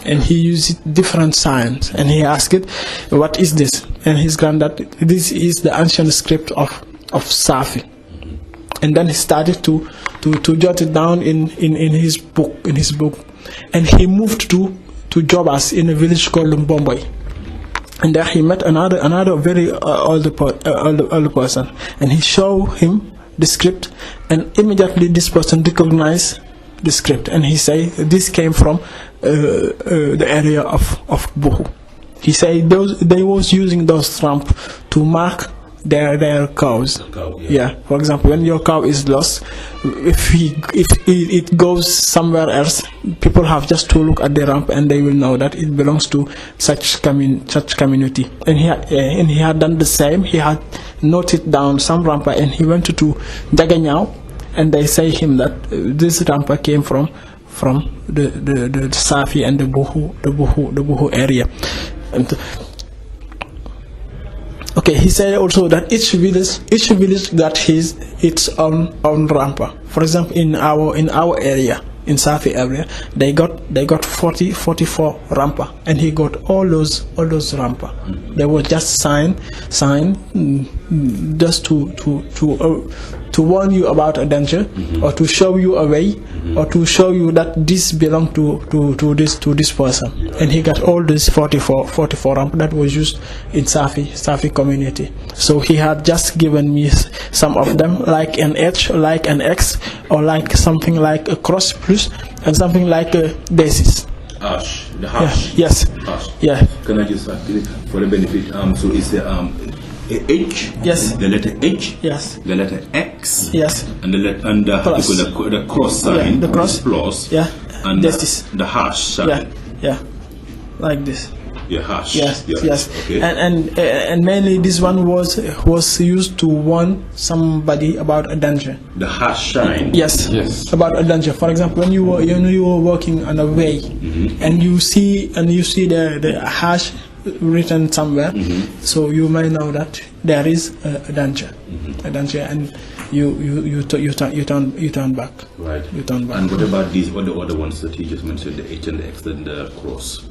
and he used different signs, and he asked it, what is this? And his granddad, this is the ancient script of Saafi. And then he started to jot it down in his book, and he moved to Jobas in a village called Mbomboy. And there he met another very older person, and he showed him the script, and immediately this person recognized the script, and he say this came from the area of Buhu. He say they was using those stamps to mark their cows. Yeah. For example, when your cow is lost, if it goes somewhere else, people have just to look at the ramp and they will know that it belongs to such community. And he had done the same. He had noted down some rampa, and he went to Njaga, and they say him that this rampa came from the Saafi and the Buhu area. And okay, he said also that each village got its own rampa. For example, in our area, in Saafi area, they got 44 rampa, and he got all those rampa. They were just signed just to warn you about a danger, or to show you a way, or to show you that this belonged to this person. And he got all these 44 ramp that was used in Saafi community. So he had just given me some of them, like an H, like an X, or like something like a cross plus, and something like a basis. Hash, the hash. Yeah, yes. Hash. Yeah. Can I just for the benefit? So it's the H. Yes. The letter H. Yes. The letter X. Yes. And the Plus. the cross sign. Yeah, the cross. Plus. Yeah. And this. The hash sign. Yeah. Like this. Yeah, hash. Yes. Okay. And mainly this one was used to warn somebody about a danger. The hash sign. Yes. About a danger. For example, when you were walking on a way, and you see the hash written somewhere, so you may know that there is a danger, and you turn back. Right. You turn back. And what about these other ones that you just mentioned, the H and the X and the cross?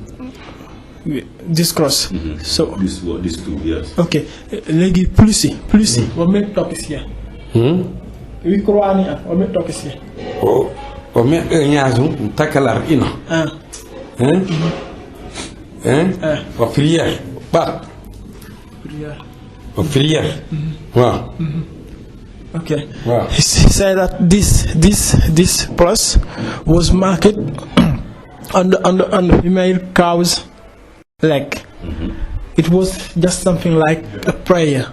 This cross. So these two, yes. Okay. Legi plusi. What make talk is here? We crois ni what make talk is here? O me nyazum takalar ino. O prière. Ba. Prière. O prière. Wow. Okay. Wow. He said that this plus was marked on the female cow's leg. It was just something like a prayer.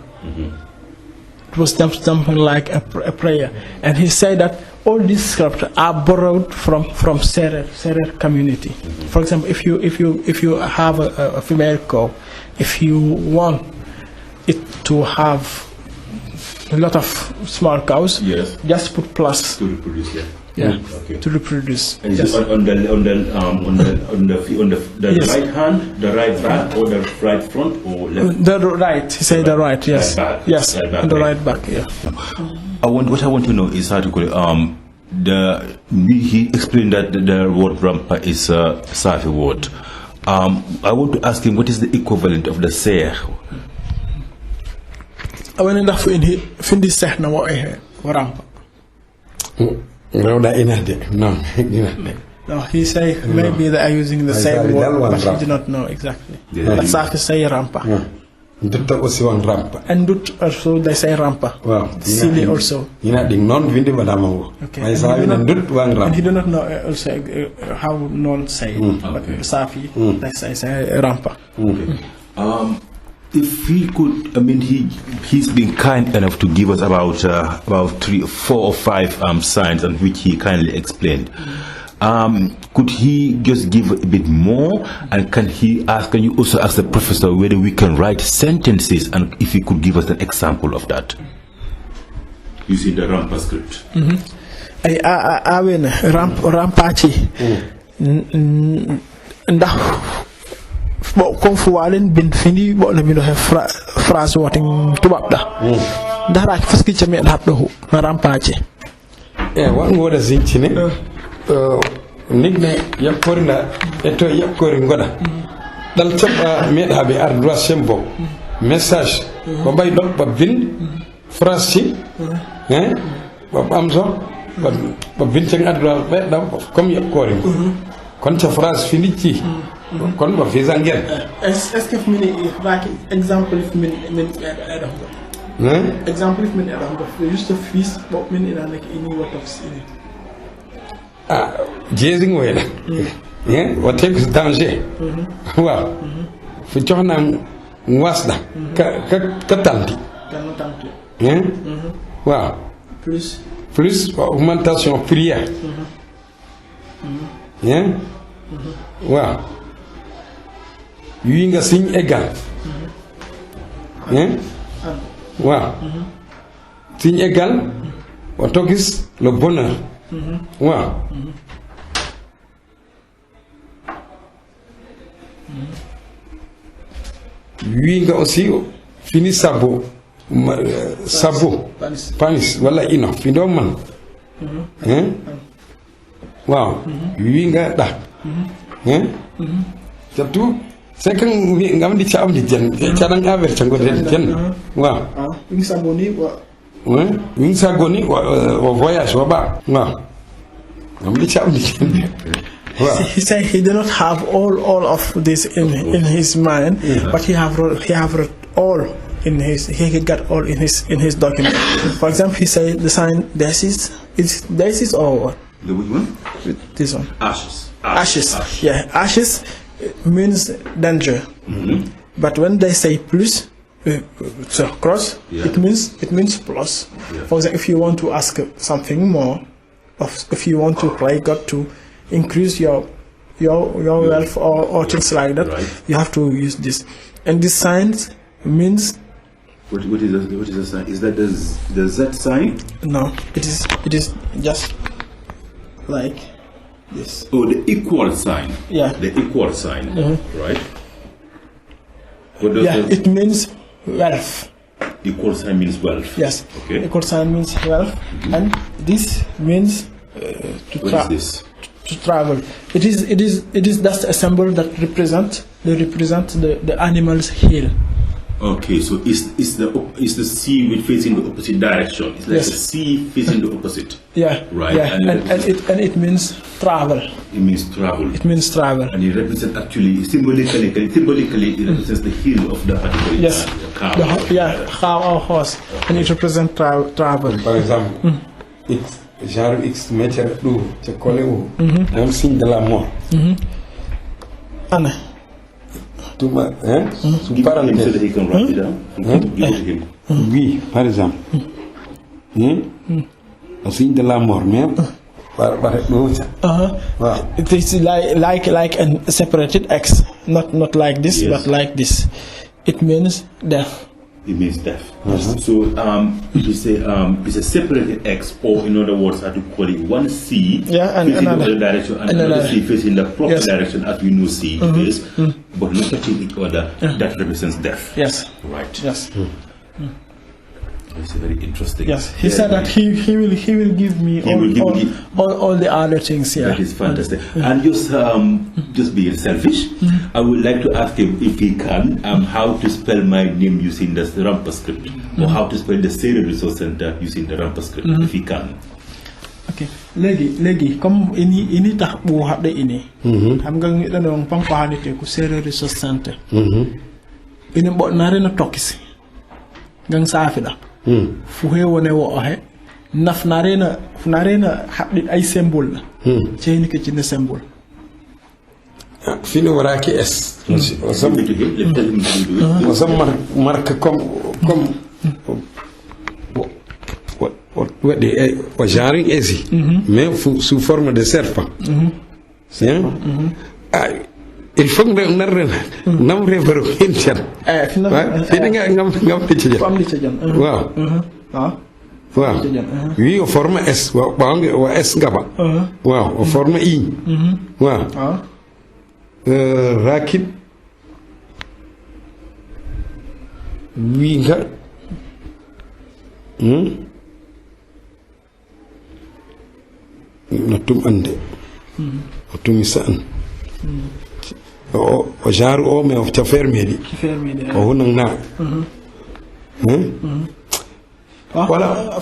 It was just something like a prayer. And he said that all these scripts are borrowed from Seereer community. For example, if you have a female cow, if you want it to have a lot of small cows, yes, just put plus to reproduce. Yeah, okay. To reproduce. And is it on the yes, right hand, the right back, or the right front, or left? The right. He said the right. Yes. Right back. Yes. Right back, on the right. right back. Yeah. What I want to know is how to call it. He explained that the word rampa is a Saafi word. I want to ask him, what is the equivalent of the Seer? I want to find this Seer now. Rampa. No, he say maybe they are using the same word, but he did not know exactly. But Saafi say rampa. Ndut aussi one rampa. And Ndut also they say rampa. Wow. Seereer also. You know, the non-windy madam. Okay. I saw Ndut one rampa. And he do not know also how non say it. But Saafi, they say rampa. Okay. If he could, he's been kind enough to give us about 3, 4 or 5 signs on which he kindly explained. Could he just give a bit more? And can you also ask the professor whether we can write sentences, and if he could give us an example of that? Using the rampa script. I mean, rampachi. Comme fu walen bin fini bo na bindo phrase woting tubab da dara faski ci me dab do na rampache wan ngoda zincine nigne yakori na eto yakori ngoda dal taba me dabe ar droit sembo message ko bay dok ba bin phrase ci ba am so ba bin ci adra be da comme yakori kon ca phrase fini ci kon ba fi zangel est-ce que fini baaki exemple min adam exemple min adam juste fils bo min ina nek ini wotox ini jezing wala what takes danger waaw fi joxna wasda ka tanti waaw plus augmentation prière waaw yu nga signe égal waaw signe égal on gis le bonheur waaw yu nga aussi fini sabo panis wala ino fi do man waaw yu nga da surtout c'est que ngam di ca am di jen ca dang aver ca ngoden jen waaw wing sagoni wa voyage wa ba waaw ngam di ca am di jen wow. He said he did not have all of this in his mind, but he have wrote all in his, he got all in his document. For example, he said the sign desis or what? The which one? This one. Ashes. Yeah, ashes means danger. But when they say plus, so cross, it means plus. Yeah. For example, if you want to ask something more, if you want to pray God to increase your wealth or things like that, you have to use this. And this sign means. What is the sign? Is that the Z sign? No, it is just like this. Oh, the equal sign. Yeah. The equal sign. Right. It means wealth. Equal sign means wealth. Yes. Okay. Equal sign means wealth, and this means what is this? To travel. It is just a symbol that represent the animal's heel. Okay, so it's the sea which facing the opposite direction. It's like the sea facing the opposite. Yeah. Right. Yeah. And it means travel. It means travel. It means travel. And it represents actually symbolically it represents the heel of the particular cow. Cow or horse, and it represents travel. For example, genre X meter do to coller un signe de la mort. Anna. Sous parenthèse. So that he can write it down. Give it to him. Oui, par exemple. Un signe de la mort, même. It is like a separated X, not like this, but like this. It means death. It means death. So it is a separated X, or in other words, how to call it, one C and another direction, and another C facing the proper direction, as we know C is, but not touching each other. That represents death. Yes. Right. Yes. It's very interesting. Yes. He said that he will give me all the other things. Yeah. That is fantastic. And just being selfish, I would like to ask him if he can how to spell my name using the Rampa script, or how to spell the Seereer Resource Centre using the Rampa script, if he can. Okay. Legi comme ini tax bu hadde ini. Xam nga ñu dañu pam ko hadde ku Seereer Resource Centre. ina ɓoɗnare no tokkisi ngan saafiɗa fu hewone wo ohe nafnarena haɓɗit ay symbole ceyni ke cinde symbole fino waraki es o sam marque comme waɗi o genre esi mais sous forme de serpent il faut que nam refero hen tan fiɗi ngam licca waaw wi o forme S ɓawange o S ngaba waaw o forme I waaw rakib wi nga no tum ande o tumisa an o genre o mais o cafere meɗi o hunang na Voilà.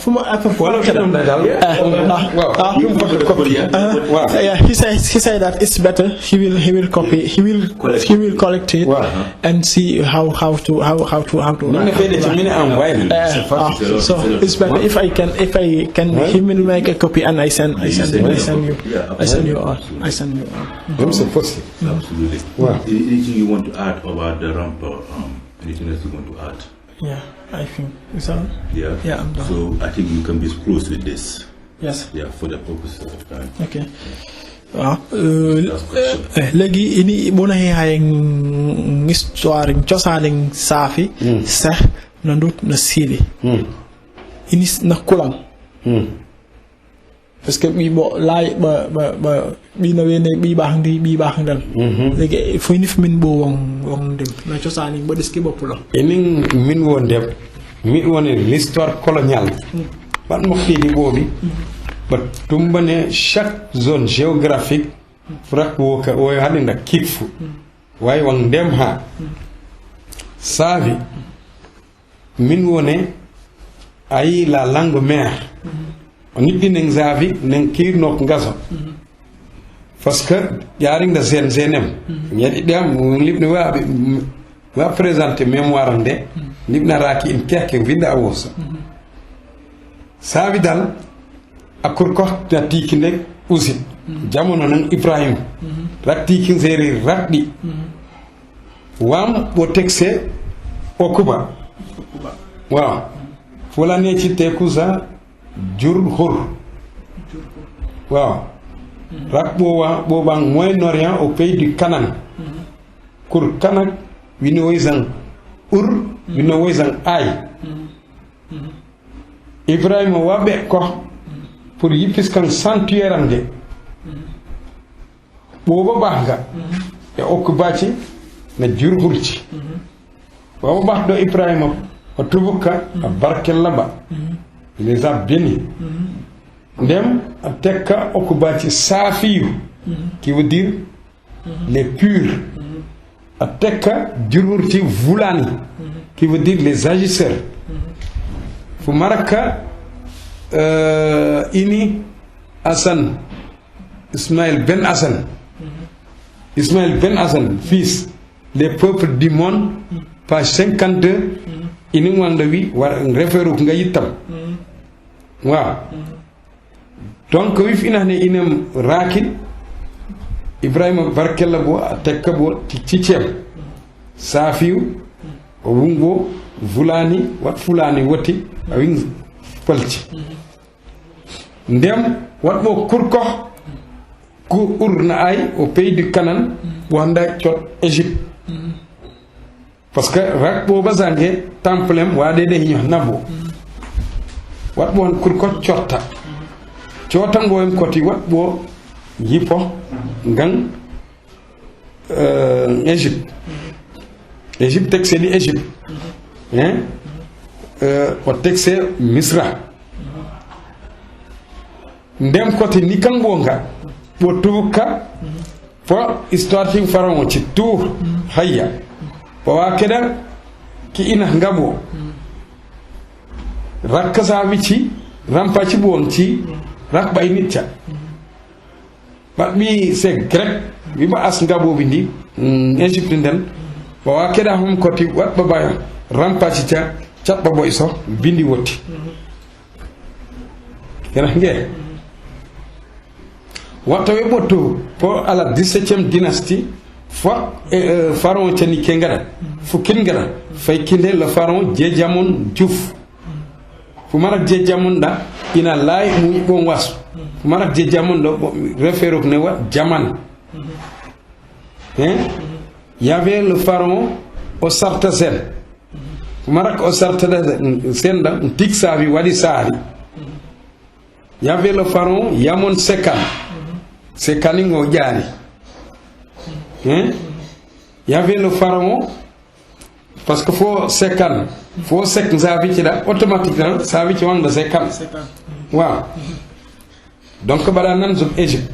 He said that it's better. He will copy. He will collect it and see how to. So it's better if I can. He will make a copy and I send you. Absolutely. Anything you want to add about the ramp? Anything else you want to add? Yeah, I think so. Yeah, I'm done. So I think you can be close with this. Yes. Yeah, for the purpose of time. Okay. Legi ini bona hay histoire ciosaning Saafi sa na ndut na sili ini na kulang parce que bi bo lay ba bi na wene bi baax dal legi fo ni min bo won dem na ciosani ba des ki bop la enin min won dem mi woni l'histoire coloniale ban mo xidi bobi ba tumbane chaque zone géographique frak wo ka o hadinda kifu way won dem ha Saafi min woni ay la langue mère on nit ning Saafi ning kir nok ngaso parce que yaring da zenem ñedi dem libni wa présenter mémoire nde libna raki in keke vinda awosa Saafi dal akur ko tiki nek usit jamono nan Ibrahim ratti kin Seereer raddi wam bo texé okuba waaw fola ne ci te Cosaan jur hur waaw rak bo bang Moyen-Orient au pays du Canaan kur Kanak wini woyzang wini woyzang ay Ibrahim wabe ko pour yipis kan sanctuaire am de boba bahga e okubaci na jur hurci boba bah do Ibrahim o tubuka barkel ba les a bénis ndem tekka okubaci Saafi qui veut dire les purs atekka jururti Vulani qui veut dire les agisseurs fu maraka ini Hassan Ismaël Ben Hassan fils les peuples du monde page 52 ini wanda wi war référu nga yitam waaw donc wi fi ne inem rakin Ibrahima barkella bo tekka bo ci ceem Saafi o wumbo Vulani wat Fulani woti awin palci ndem wat bo kurko ku urna ay au pays du Canaan wanda ciot Égypte parce que rak bo bazange templem wade de ño nabo wat bo kurko ciota ngo en koti wat bo yipo ngan Égypte texé di Égypte o texé Misra ndem koti ni kangonga bo tuka fo histoire tin pharaon ci tour hayya bo wa keda ki ina ngabo rakasa wici rampa ci bon ci rak bay nitcha ba mi c'est grec bi ma as ngabo bindi Égypte nden wa keda hum koti wat baba rampaci ca catba boy so bindi wotti kena nge watta we botto pour à la 17e dynastie fois pharaon tani kengara fu kengara fay kinde le pharaon Djejamon Joof fu marak Djejamon da ina lay mu bon was fu marak Djejamon do référok ne wa jaman il y avait le pharaon au Sartasen fu marak au Sartasen senda tik savi wadi sari il y avait le pharaon Yamon Secka Sekani ngo jari il y avait le pharaon parce que faut Secka faut Secka savi ci da automatiquement savi ci wanga Secka waaw donc bala nan zum Égypte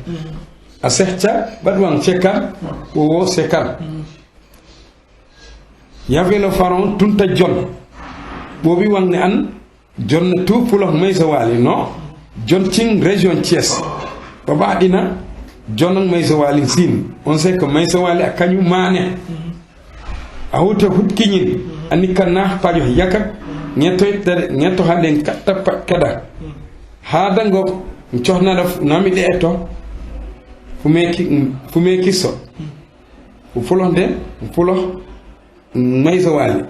a Secka badwang Secka wo Secka il y avait le pharaon Tunta Jon bobi wang ne an Jon tout pour le maysa wali non Jon Cing région Thiès baba dina Jon maysa wali Siin on sait que maysa wali akanyu mané a huta hutkiñin ani kanna pajo yakak ñetto handen katta kada hada ngo cohna daf nami de eto fumeki so fulo den fulo maysa wali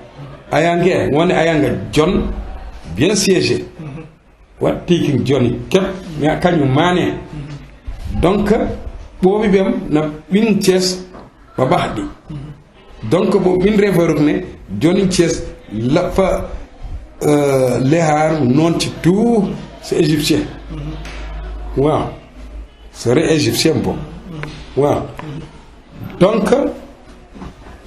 ayange woni ayanga Jon bien siégé wat tiking Joni kep mi akanyu mané donc bobi bem na bin Thiès ba baxdi donc bo bin référok ne Joni Thiès la fa lehar non ci tout c'est égyptien waaw c'est égyptien bon waaw donc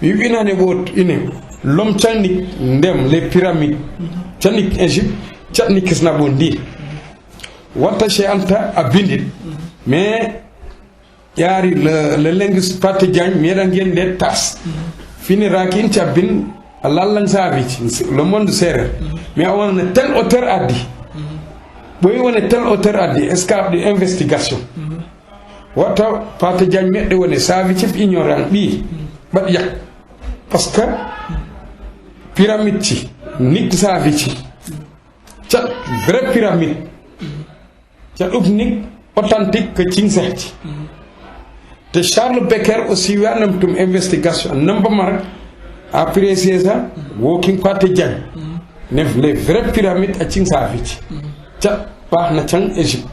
bi binane bo ine l'homme tchanik ndem les pyramides tchanik Égypte tchanik kisna bondi wata Cheikh Anta abindit mais yari le linguiste Pathé Diagne medan gende tas fini rakin tabin Allah sabi le monde Seereer mais on a tel auteur a dit boy wona tel auteur a dit escape de investigation wata Pathé Diagne medde woni sabi ci ignorant bi ba yak parce que pyramide ci nit sabi ci ca vraie pyramide ca nik authentique que ci ci te Charles Becker aussi wanam tum investigation namba mar après ça walking Pathé Diagne ne les vraies pyramides a ci safi ci ca baax na can Égypte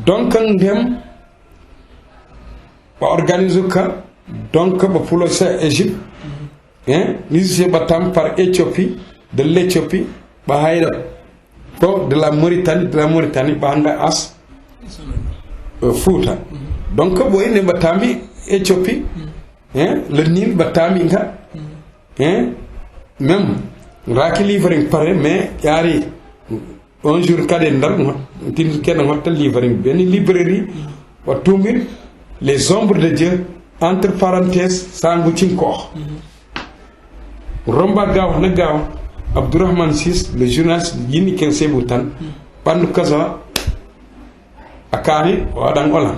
donc ndem ba organiser ka donc ba pulo sa Égypte nisé batam par Éthiopie de l'Éthiopie ba hayda ko de la Mauritanie ba handa as Fouta donc boy ne batami Éthiopie le Nil batami nga même raki livring pare mais yari un jour kade ndar tin ken ngotal livring ben librairie wa tumir les ombres de Dieu entre parenthèses sangu cinko romba gaw na gaw Abdourahmane Sis le journaliste yini ken sebutan pandu kaza akani wadan ola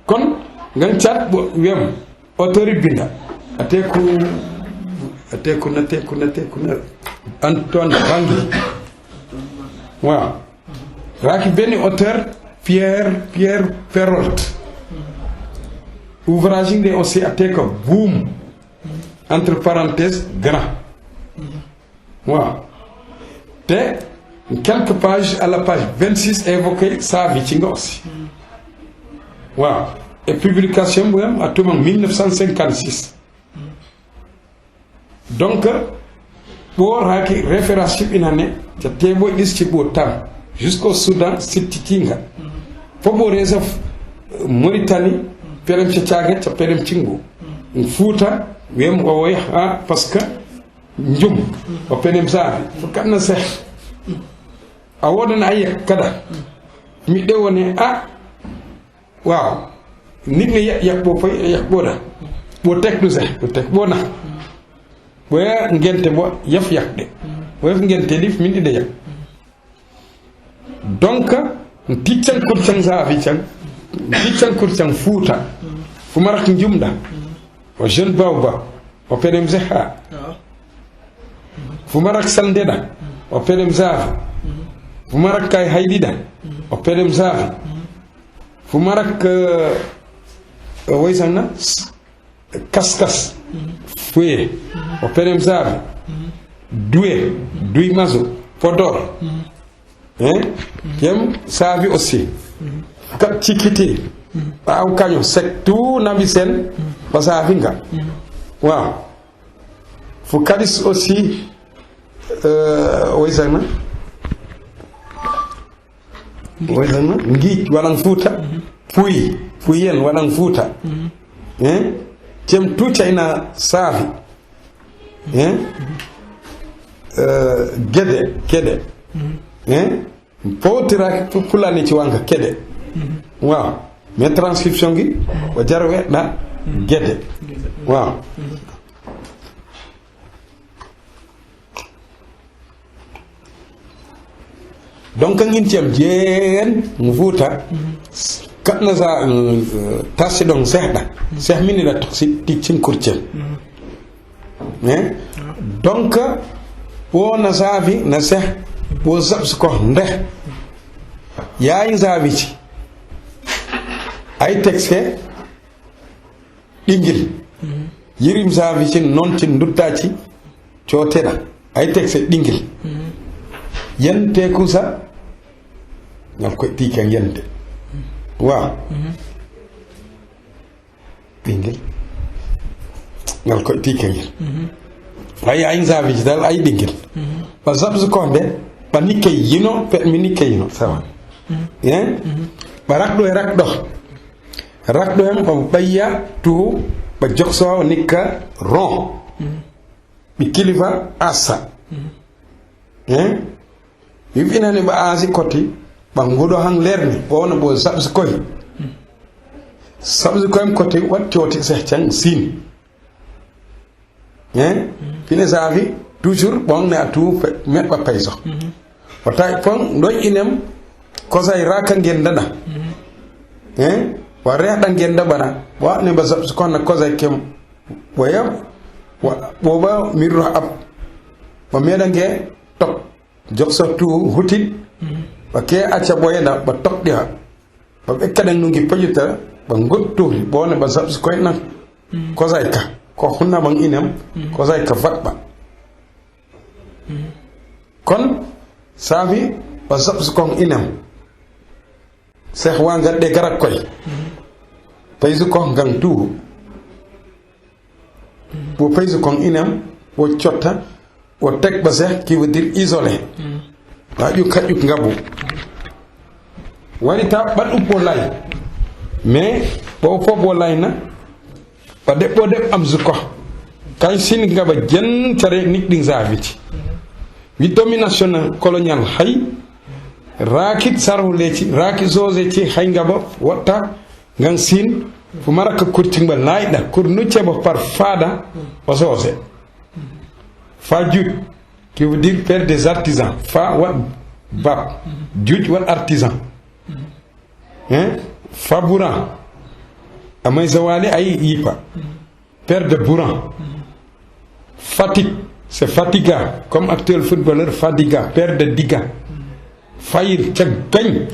kon ngan chat bo wem autori binda ateku na Antoine Rangi waaw raki benn auteur Pierre Perrault ouvrage de aussi ateka boom entre parenthèses grand waaw te quelques pages à la page 26 évoqué Saafi ci nga aussi waaw et publication bu am atuma 1956 donc pour raki référence inane ca tebo dis ci bo tam jusqu'au Soudan sittitinga fobo réserve Mauritanie perem ci tiaget ca perem cingu Fouta wem o way ha parce que njum o penem Saafi fo kanna se a wodana ay kada mi de woni waaw nit nga yak bo fay yak boda bo tek du se bo tek bona boya ngente bo yaf yak de boya ngente dif min de yak donc ticcan ko can Saafi can diccan kurcan fuuta fumarak njumda o jeune bawba o pedem zeha fumarak saldeda o pedem zafi fumarak kay haydida o pedem zafi fumarak woysanna kaskas fuye o pedem zafi duy mazo podor yem safi aussi kat cikiti aw kaño sek tout nabi sen ba safi nga waaw fu kadis aussi woysanna ngiij waɗan fuuta puyen waɗan fuuta tem tuucayna saafi geɗe powtiraki pulani ci wanka keɗe waaw mais transcription gi o jar weɗɗa geɗe waaw donc ngin cem jeen fuuta katna sa tassi ɗon seeɗa sehminira ticcin kurcel donc wona saafi na seh wo sabs ko nde yayi saafici ay texte ɗingil yirim saafici noon ci duttaci coteɗa ay texte ɗingil yente kusa ngal koye tiikan yente waaw ɗingil ngal koye tiikan yel ay ayin saafici dal ay ɗingil ba sabs ko nde ba nikke yino pe mi nikke yino sawa ba rakɗo e rakɗo hen o ɓayya tout ba joksowa nikka ron ɓi kilifa asa wifinani ɓa aasi koti ɓa nguɗo han lerne ɓowno ɓo sabsi koye koti wat cooti seh can siin fine saafi toujours ɓonne a tout meɓɓa payso o tawi pon ɗoƴƴinem kosay raka gendaɗa wa rehɗa genda ɓana wawne mba sabsi konna kosay kem ɓoya ɓoɓa mirro ab ɓa meeɗa nge top jokso tout hutit ɓa ke acca ɓoyenda ɓa toɓɗi ha ɓa ɓekkaɗen nungi pojita ɓa goɗtuhi ɓowne ɓa sabsi koyna kosay ka ko hunnaɓan inem kosay ka fatɓa kon saafi ɓa sabsi kon inem seh wa gaɗɗe garat koye paysu kon gan tout wo paysu kon inem wo cotta wo teg ɓa seh qui veut dire isolé wa ƴuk ngabu warita ɓaɗ uppo lay mais ɓo fof wo layna ɓa deɓɓo deɓ am suko kañ sin ngaba jen care niɗɗin saafiti wi domination colonial hay raakit sarhuleci raaki soseci hay ngaba watta ngan sin fo maraka kurtingba layɗa kur nuccebo par fada o soose fa juuj qui veut dire père des artisans fa wat bab juuj wat artisan fa bouran amay zawali ay yipa père de bouran fatigue c'est fatiga comme actuel footballeur fadiga père de diga fayir ca gañ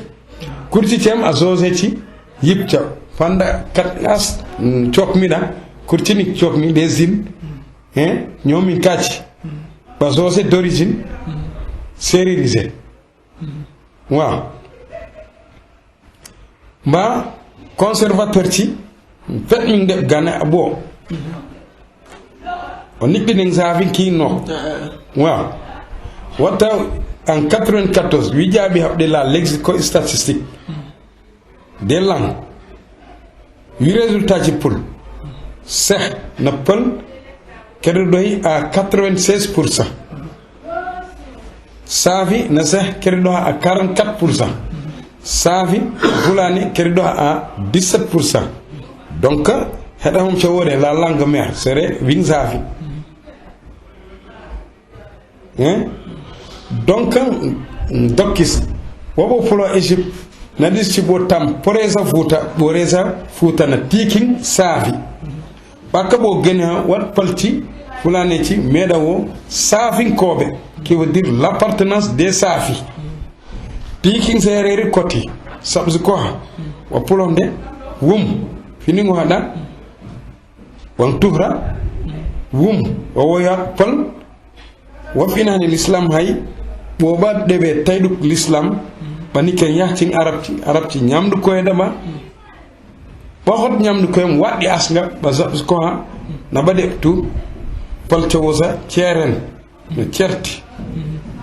kurti tem a soseci yipca fanda kat as cokmiɗa kurtini cokmi des îles ñoomin kacci ba sose d'origine sérérisé waaw mba conservateur ci fet min ndeɓ gane a ɓoo o niɓɓinen saafi kiinno waaw watta en 94 wi jaaɓi haɓde la lexico statistique des langues wi résultat ci pul seh no pël keɗoɗoy à 96%. Saafi na seh keɗoɗo à 44%. Saafi fulani keɗoɗo à 17%. Donc heɗa hom cowode la langue mère serait win Saafi. Donc dokkis woɓo pulo Égypte nadis ci bo tam poreza futa na tiking Saafi baka bo gena wat palti fulane ci medawo Saafi kobe qui veut dire l'appartenance des Saafi tiking Seereer koti sabzu ko wa pulonde wum fini ngo hada wan tuhra wum o woya pal wa finani l'islam hay bo ba debe tayduk l'islam bani ken yahtin arab ci ñamdu koy dama bo hot ñamdu koy waddi asga ba zabs ko ha na bade tu pal woza ceren no certi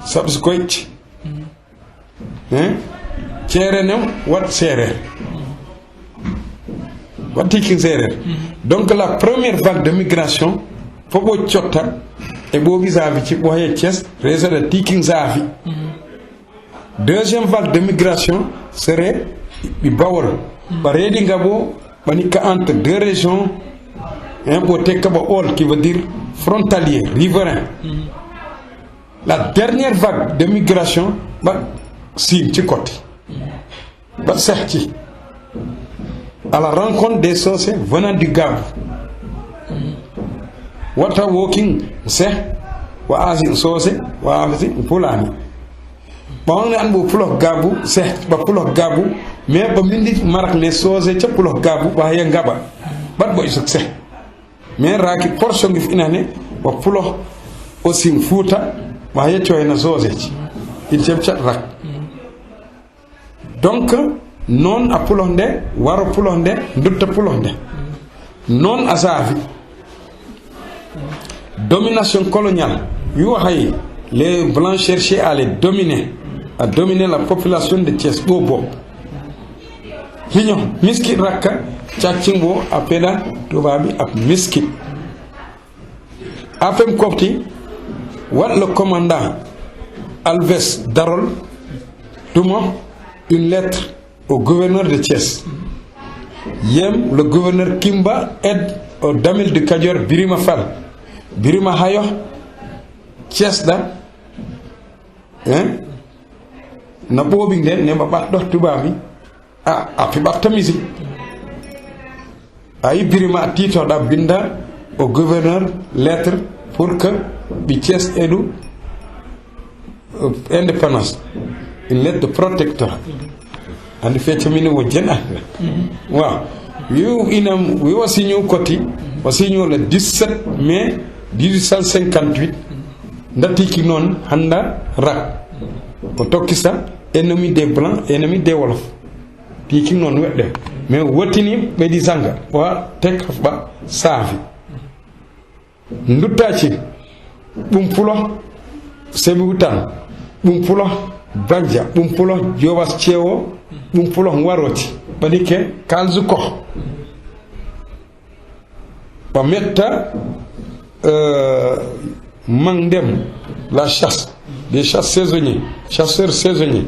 sabs koyti cerenem wat Seereer wat tiking Seereer donc la première vague de migration fobo ciotta e bo vis-à-vis ci bo hay Thiès réseau de tiking Saafi deuxième vague de migration serait du Bawol Baredi Ngabo Banika entre deux régions un côté Kabaol qui veut dire frontalier, riverain. La dernière vague de migration ba Siin ci côté ba Seck à la rencontre des Socé venant du Gabou wata walking Seck wa Asin Socé wa Asin Pulani bon an bo pulo Gabou Seck ba pulo Gabou mais ba mindi marak ne Socé ca pulo Gabou ba ya ngaba bat boy Seck mais raki portion gi finane ba pulo aussi Fouta ba ya coyna Socé ci il jëm ca rak donc non a pulonde waro pulonde ndutta pulonde non a Saafi domination coloniale yu hay les blancs cherchaient à les dominer, à dominer la population de Thiès bobo hiño miskit rakka caccingo apeda tubabi ap miskit apem kofti wat le commandant Alves Darol tumo une lettre au gouverneur de Thiès. Yem, le gouverneur Kimba aide au Damil de Kadior Birima Fall. Birima Hayo, Thiès da, na bobing de ne ba dox tubabi a fi ba tamisi ay Birima tito da binda au gouverneur lettre pour que bi Thiès edu indépendance, une lettre de protecteur. En fait, je wo jena waaw yu inam wi wasigno koti wasigno le 17 mai 1858 ndati ki non handa rak o tokkisa ennemi des blancs ennemi des wolof ti ki non wedde mais wotini be di zanga wa tek ba Saafi ndutaci bum pulo sebutan bum pulo banja bum pulo jobas cewo bum pulo waroti badike kalzu ko ba metta mangdem la chasse des chasseurs saisonniers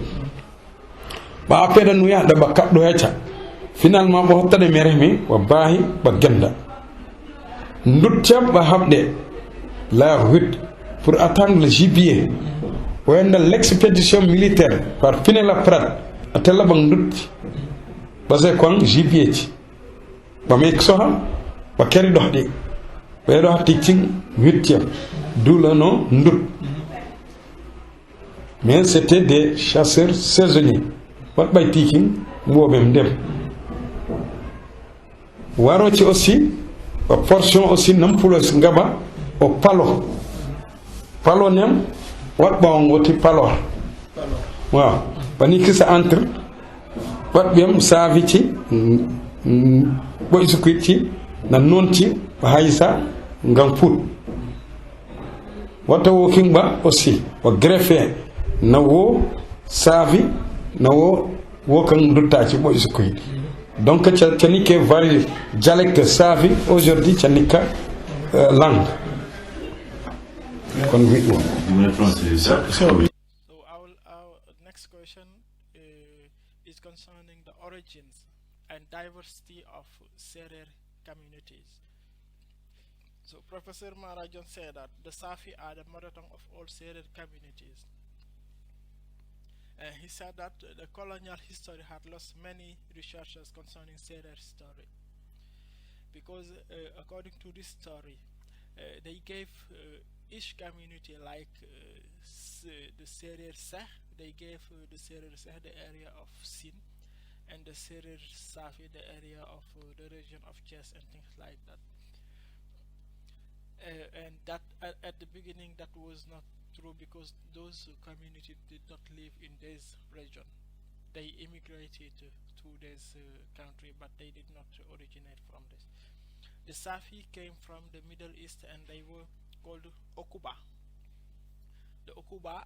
ba apeda nu ya da ba kaddo yacha finalement bo hottade meremi wa bahi ba genda ndutcha ba habde la route pour attendre le gibier when l'expédition militaire par Pinet-Laprade atella bang ndut basé kon gibier ci ba mek soham ba keri doxdi be doxti ci 8e d'où le nom ndut mais c'était des chasseurs saisonniers wat bay tiking mbobem dem waro ci aussi ba portion aussi nampulos ngaba au palo nem wat ba ngoti palor waaw bani kisa entre wat bem Saafi ci boy sukut ci na non ci ba haysa ngam put wata wo king ba aussi wa greffe na wo Saafi na wo kan dutta ci boy sukut donc canike vari dialecte Saafi aujourd'hui canika langue kon wi So our next question is concerning the origins and diversity of Seereer communities. So Professor Maara Jon said that the Saafi are the mother tongue of all Seereer communities. He said that the colonial history had lost many researchers concerning Seereer story, because according to this story, they gave each community, like the Seereer-Siin, they gave the Seereer-Siin the area of Sene, and the Seereer-Saafi the area of the region of Thiès and things like that. And that at the beginning that was not true, because those communities did not live in this region. They immigrated to this country, but they did not originate from this. The Saafi came from the Middle East, and they were called Okuba. The Okuba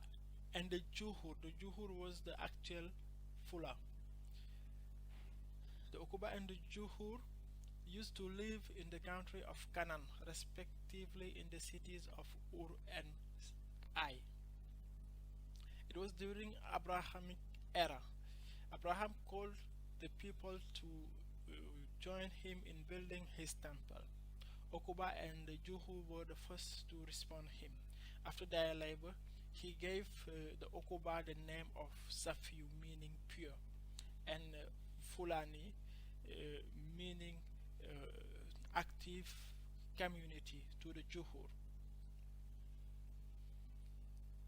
and the Juhur. The Juhur was the actual Fula. The Okuba and the Juhur used to live in the country of Canaan, respectively in the cities of Ur and Ai. It was during Abrahamic era. Abraham called the people to join him in building his temple. Okuba and the Juhu were the first to respond him. After their labor, he gave the Okuba the name of Safiu, meaning pure, and Fulani, meaning active community, to the Juhur.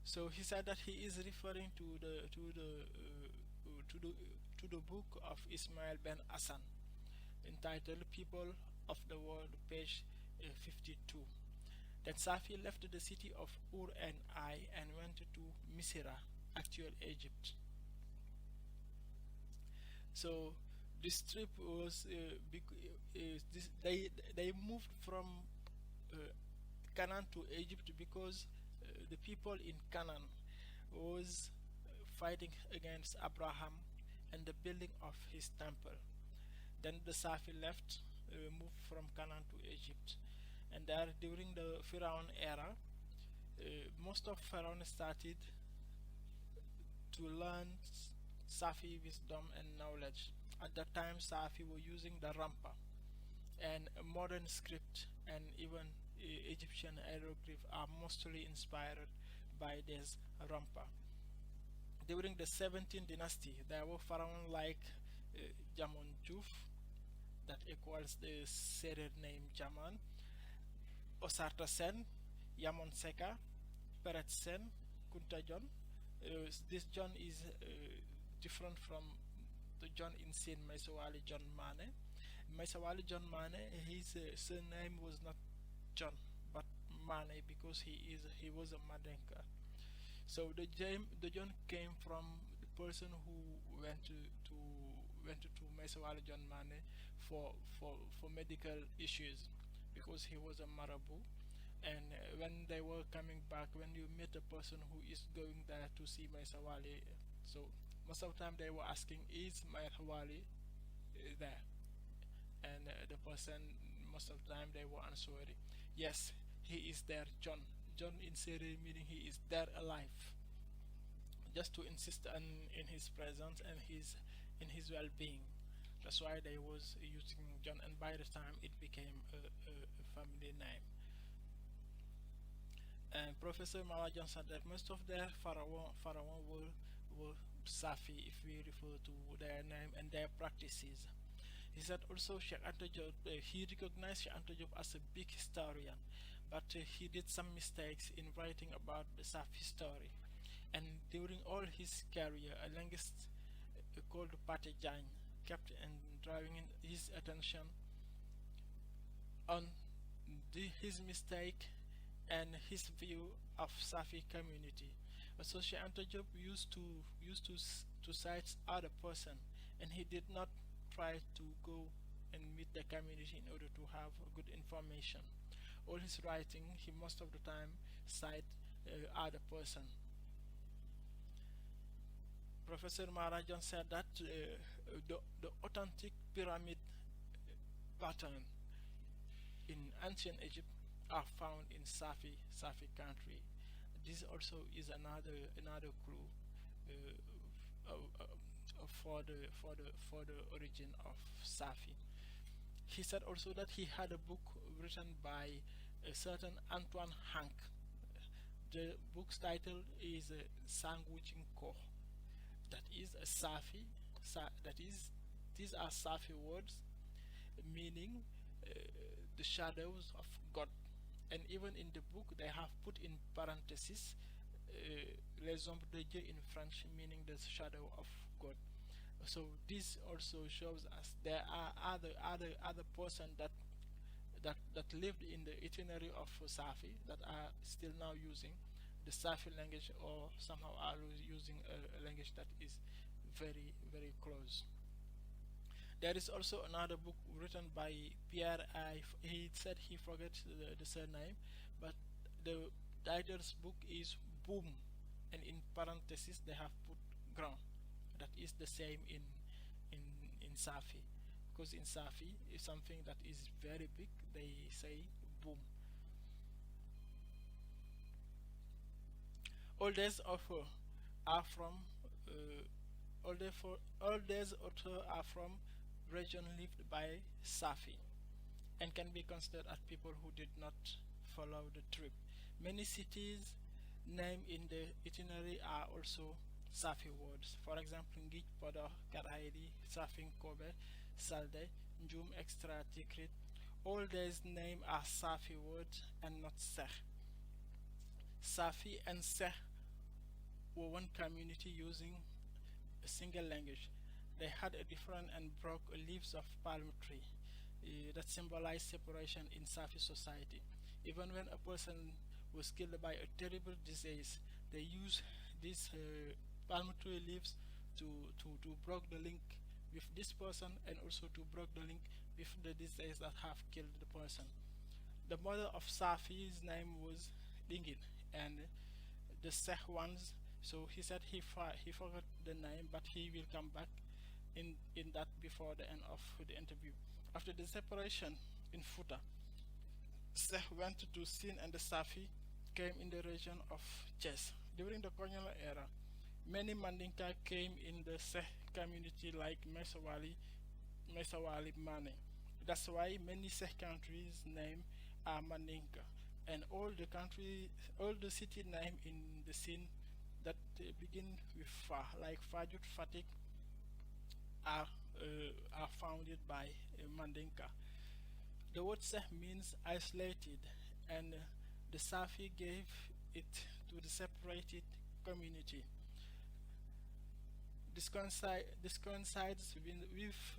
So he said that he is referring to the book of Ismail ben Hassan, entitled "People of the World," page 52. Then Saafi left the city of Ur and Ai and went to Misra, actual Egypt. So this trip was they moved from Canaan to Egypt because the people in Canaan was fighting against Abraham and the building of his temple. Then the Saafi left, moved from Canaan to Egypt, and there during the Pharaoh era, most of Pharaoh started to learn Saafi wisdom and knowledge. At that time, Saafi were using the Rampa, and modern script and even Egyptian hieroglyph are mostly inspired by this Rampa. During the 17th dynasty, there were pharaohs like Jamon Joof, that equals the Seereer name Jaman, Osarta Sen, Yamon Secka, Peret Sen, Kunta Jon. This John is different from the John in Sene, Maisawali John Mane. Maisawali John Mane, his surname was not John but Mane, because he was a Madenka. So the John came from the person who went to Maisawali John Mane for medical issues, because he was a Marabu. And when they were coming back, when you meet a person who is going there to see Maisawali, so most of the time they were asking, is Maisawali there? And the person, most of the time they were answering, yes, he is there, John. John in Seereer meaning he is there alive, just to insist in his presence and in his well-being. That's why they was using John, and by the time it became a family name. And Professor Maara Jon said that most of their pharaoh were Saafi, if we refer to their name and their practices. He said also Sheikh Anta Diop, he recognized Sheikh Anta Diop as a big historian, but he did some mistakes in writing about the Saafi story. And during all his career, a linguist called Pate Jagne kept drawing his attention on his mistake and his view of Saafi community. So Sheikh Anta Diop used to cite other person, and he did not try to go and meet the community in order to have good information. All his writing, he most of the time cite other person. Professor Maara Jon said that the authentic pyramid pattern in ancient Egypt are found in Saafi country. This also is another clue for the origin of Saafi. He said also that he had a book written by a certain Antoine Hank. The book's title is Sanguichin Ko. that is a Saafi. That is, these are Saafi words meaning the shadows of God. And even in the book, they have put in parentheses les ombres de Dieu in French, meaning the shadow of God. So this also shows us there are other persons that lived in the itinerary of Saafi that are still now using the Saafi language, or somehow are using a language that is very, very close. There is also another book written by Pierre. He said he forgot the surname, but the title book is Boom, and in parentheses they have put Grand. That is the same in Saafi, because in Saafi is something that is very big, they say Boom. All these authors are from region lived by Saafi, and can be considered as people who did not follow the trip. Many cities named in the itinerary are also Saafi words. For example, Ngij, Podor, Karaidi, Safin, Kobe, Salde, Njum, Extra, Tikrit. All these names are Saafi words and not Sekh. Saafi and Sekh were one community using a single language. They had a different and broke leaves of palm tree that symbolized separation in Saafi society. Even when a person was killed by a terrible disease, they used these palm tree leaves to break the link with this person, and also to break the link with the disease that have killed the person. The mother of Saafi's name was Dingin, and the Sekh ones, so he said he forgot the name, but he will come back in that before the end of the interview. After the separation in Futa, Sekh went to Sine, and the Saafi came in the region of Thiès. During the colonial era, many Mandinka came in the Sekh community like Mesawali Mane. That's why many Sekh countries' name are Mandinka, and all the city name in the Sine that begin with Fa, like Fajut, Fatik, are founded by Mandinka. The word Sekh means isolated, and the Saafi gave it to the separated community. This coincides with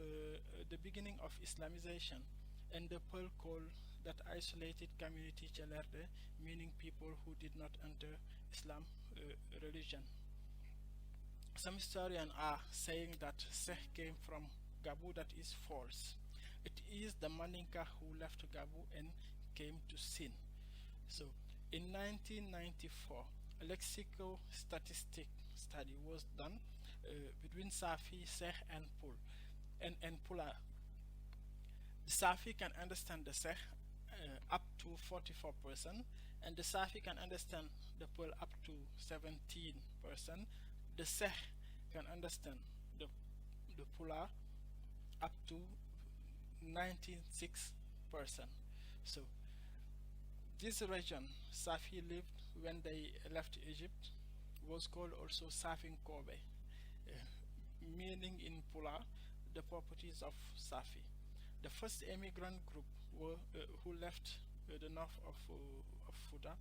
the beginning of Islamization, and the Pearl called that isolated community Chelerde, meaning people who did not enter Islam religion. Some historians are saying that Sekh came from Gabu. That is false. It is the Mandinka who left Gabu and came to Sine. So, in 1994, a lexico-statistic study was done between Saafi, Sekh, and Pula. The Saafi can understand the Sekh up to 44%, and the Saafi can understand the Pul up to 17%. The Sekh can understand the Pula up to 96%. So this region Saafi lived when they left Egypt was called also Safin Kobe, meaning in Pula the properties of Saafi. The first immigrant group who left the north of Futa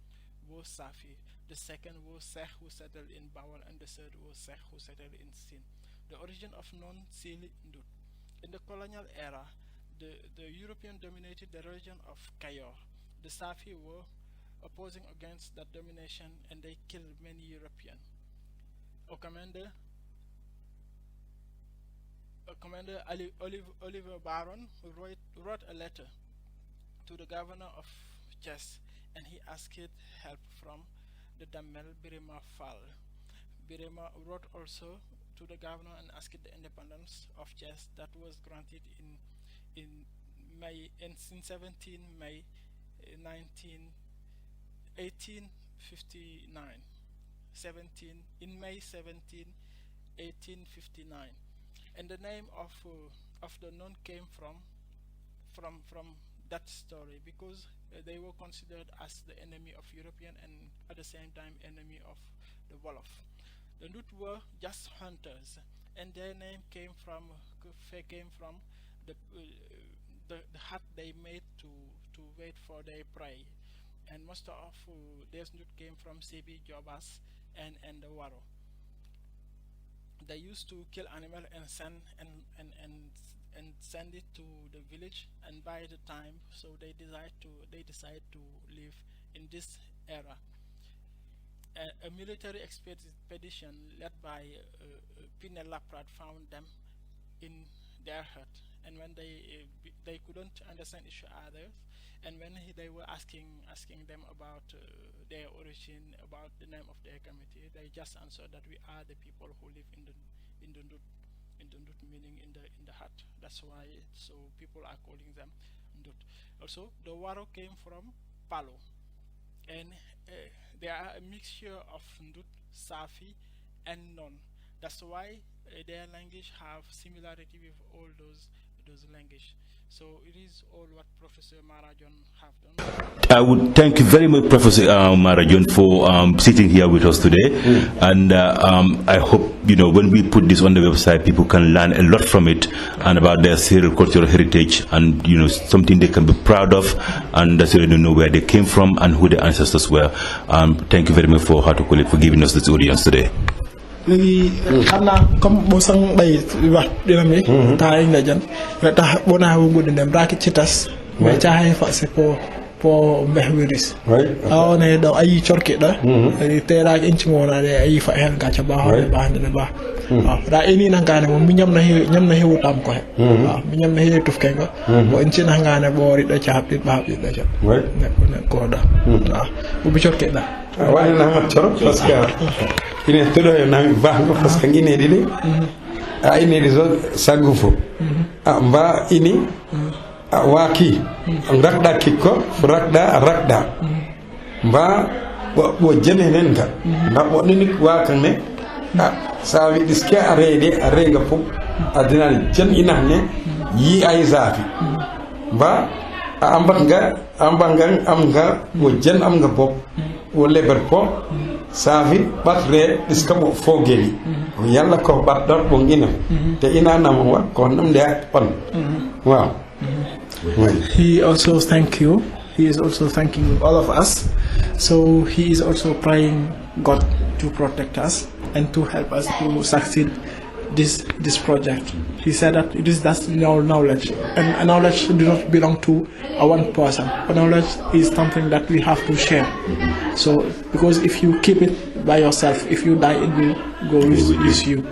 was Saafi. The second was Sekh, who settled in Bawal, and the third was Sekh, who settled in Sine. The origin of non-Sili Ndut. In the colonial era, the European dominated the region of Cayor. The Saafi were opposing against that domination, and they killed many Europeans. Commander Oliver Baron wrote a letter to the governor of Thiès, and he asked help from the Damel Birima Fall. Birima wrote also to the governor and asked the independence of Thiès, that was granted in 17 May 1859. In May 17, 1859. And the name of the nun came from that story, because they were considered as the enemy of European and at the same time enemy of the Wolof. The Ndut were just hunters, and their name came from the hut they made to wait for their prey. And most of their Ndut came from Sebi, Jobas, and the Waro. They used to kill animal and send it to the village, and by the time, so they decide to live in this era. A military expedition led by Pinel Laprat found them in their hut, and when they couldn't understand each other, and when they were asking them about their origin, about the name of their community, they just answered that we are the people who live in the Ndut, meaning in the hut. That's why so people are calling them Ndut. Also, the Waro came from Palo, and they are a mixture of Ndut, Saafi, and Non. That's why their language have similarity with all those language. So it is all what Professor Maara Jon have done. I would thank you very much, Professor Maara Jon, for sitting here with us today. And I hope, when we put this on the website, people can learn a lot from it and about their Seereer cultural heritage, and something they can be proud of, and that's why they know where they came from and who their ancestors were. Thank you very much for giving us this audience today. Léegi xam naa comme boo sang bay wax dina mi ta ing la jan ta bona wu ngudi dem raki ci tas mais ta hay fa c'est po mbehwiris aw ne do ay chorke da te ra inci mo na ay fa hen ga ca ba ne ba ra ini na ngane mo mi ñam na hewu tam ko mi ñam na hewu tuf kay ko bo inci na ngane bo ri da ca habdi ba habdi da ca ne ko da bu bi chorke da wani na ma choro parce que ine todo yo nami bango parce que ngine didi a ine dizo sagufo mba ini waki rakda kikko rakda mba bo jene nenga mba bo nini wakane sawi diske arenga pop adinal jen inahne yi ay zafi mba ambanga amga bo jen amga pop wo leber pop Saafi batre diskamo fogeli yalla ko bat dot bo ngina te ina nam wa ko nam de pan wow. He also thank you. He is also thanking all of us. So he is also praying God to protect us and to help us to succeed this project. He said that it is just knowledge, and knowledge does not belong to one person. Knowledge is something that we have to share. So because if you keep it by yourself, if you die, it will go with you.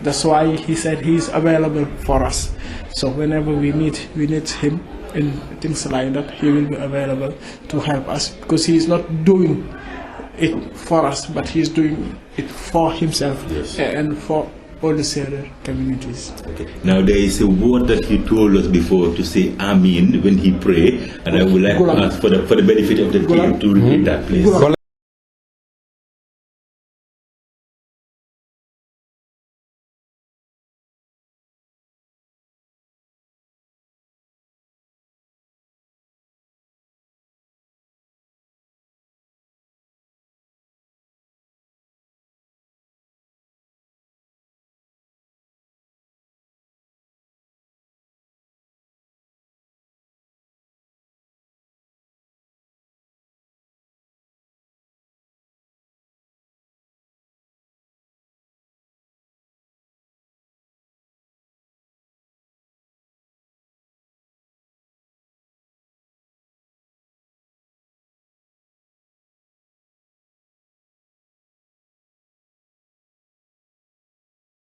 That's why he said he is available for us. So whenever we need him in things like that, he will be available to help us, because he is not doing it for us, but he is doing it for himself and for all the Seereer communities. Okay. Now there is a word that he told us before to say Amin when he prayed, and I would like to ask for the benefit of the team to repeat that, please.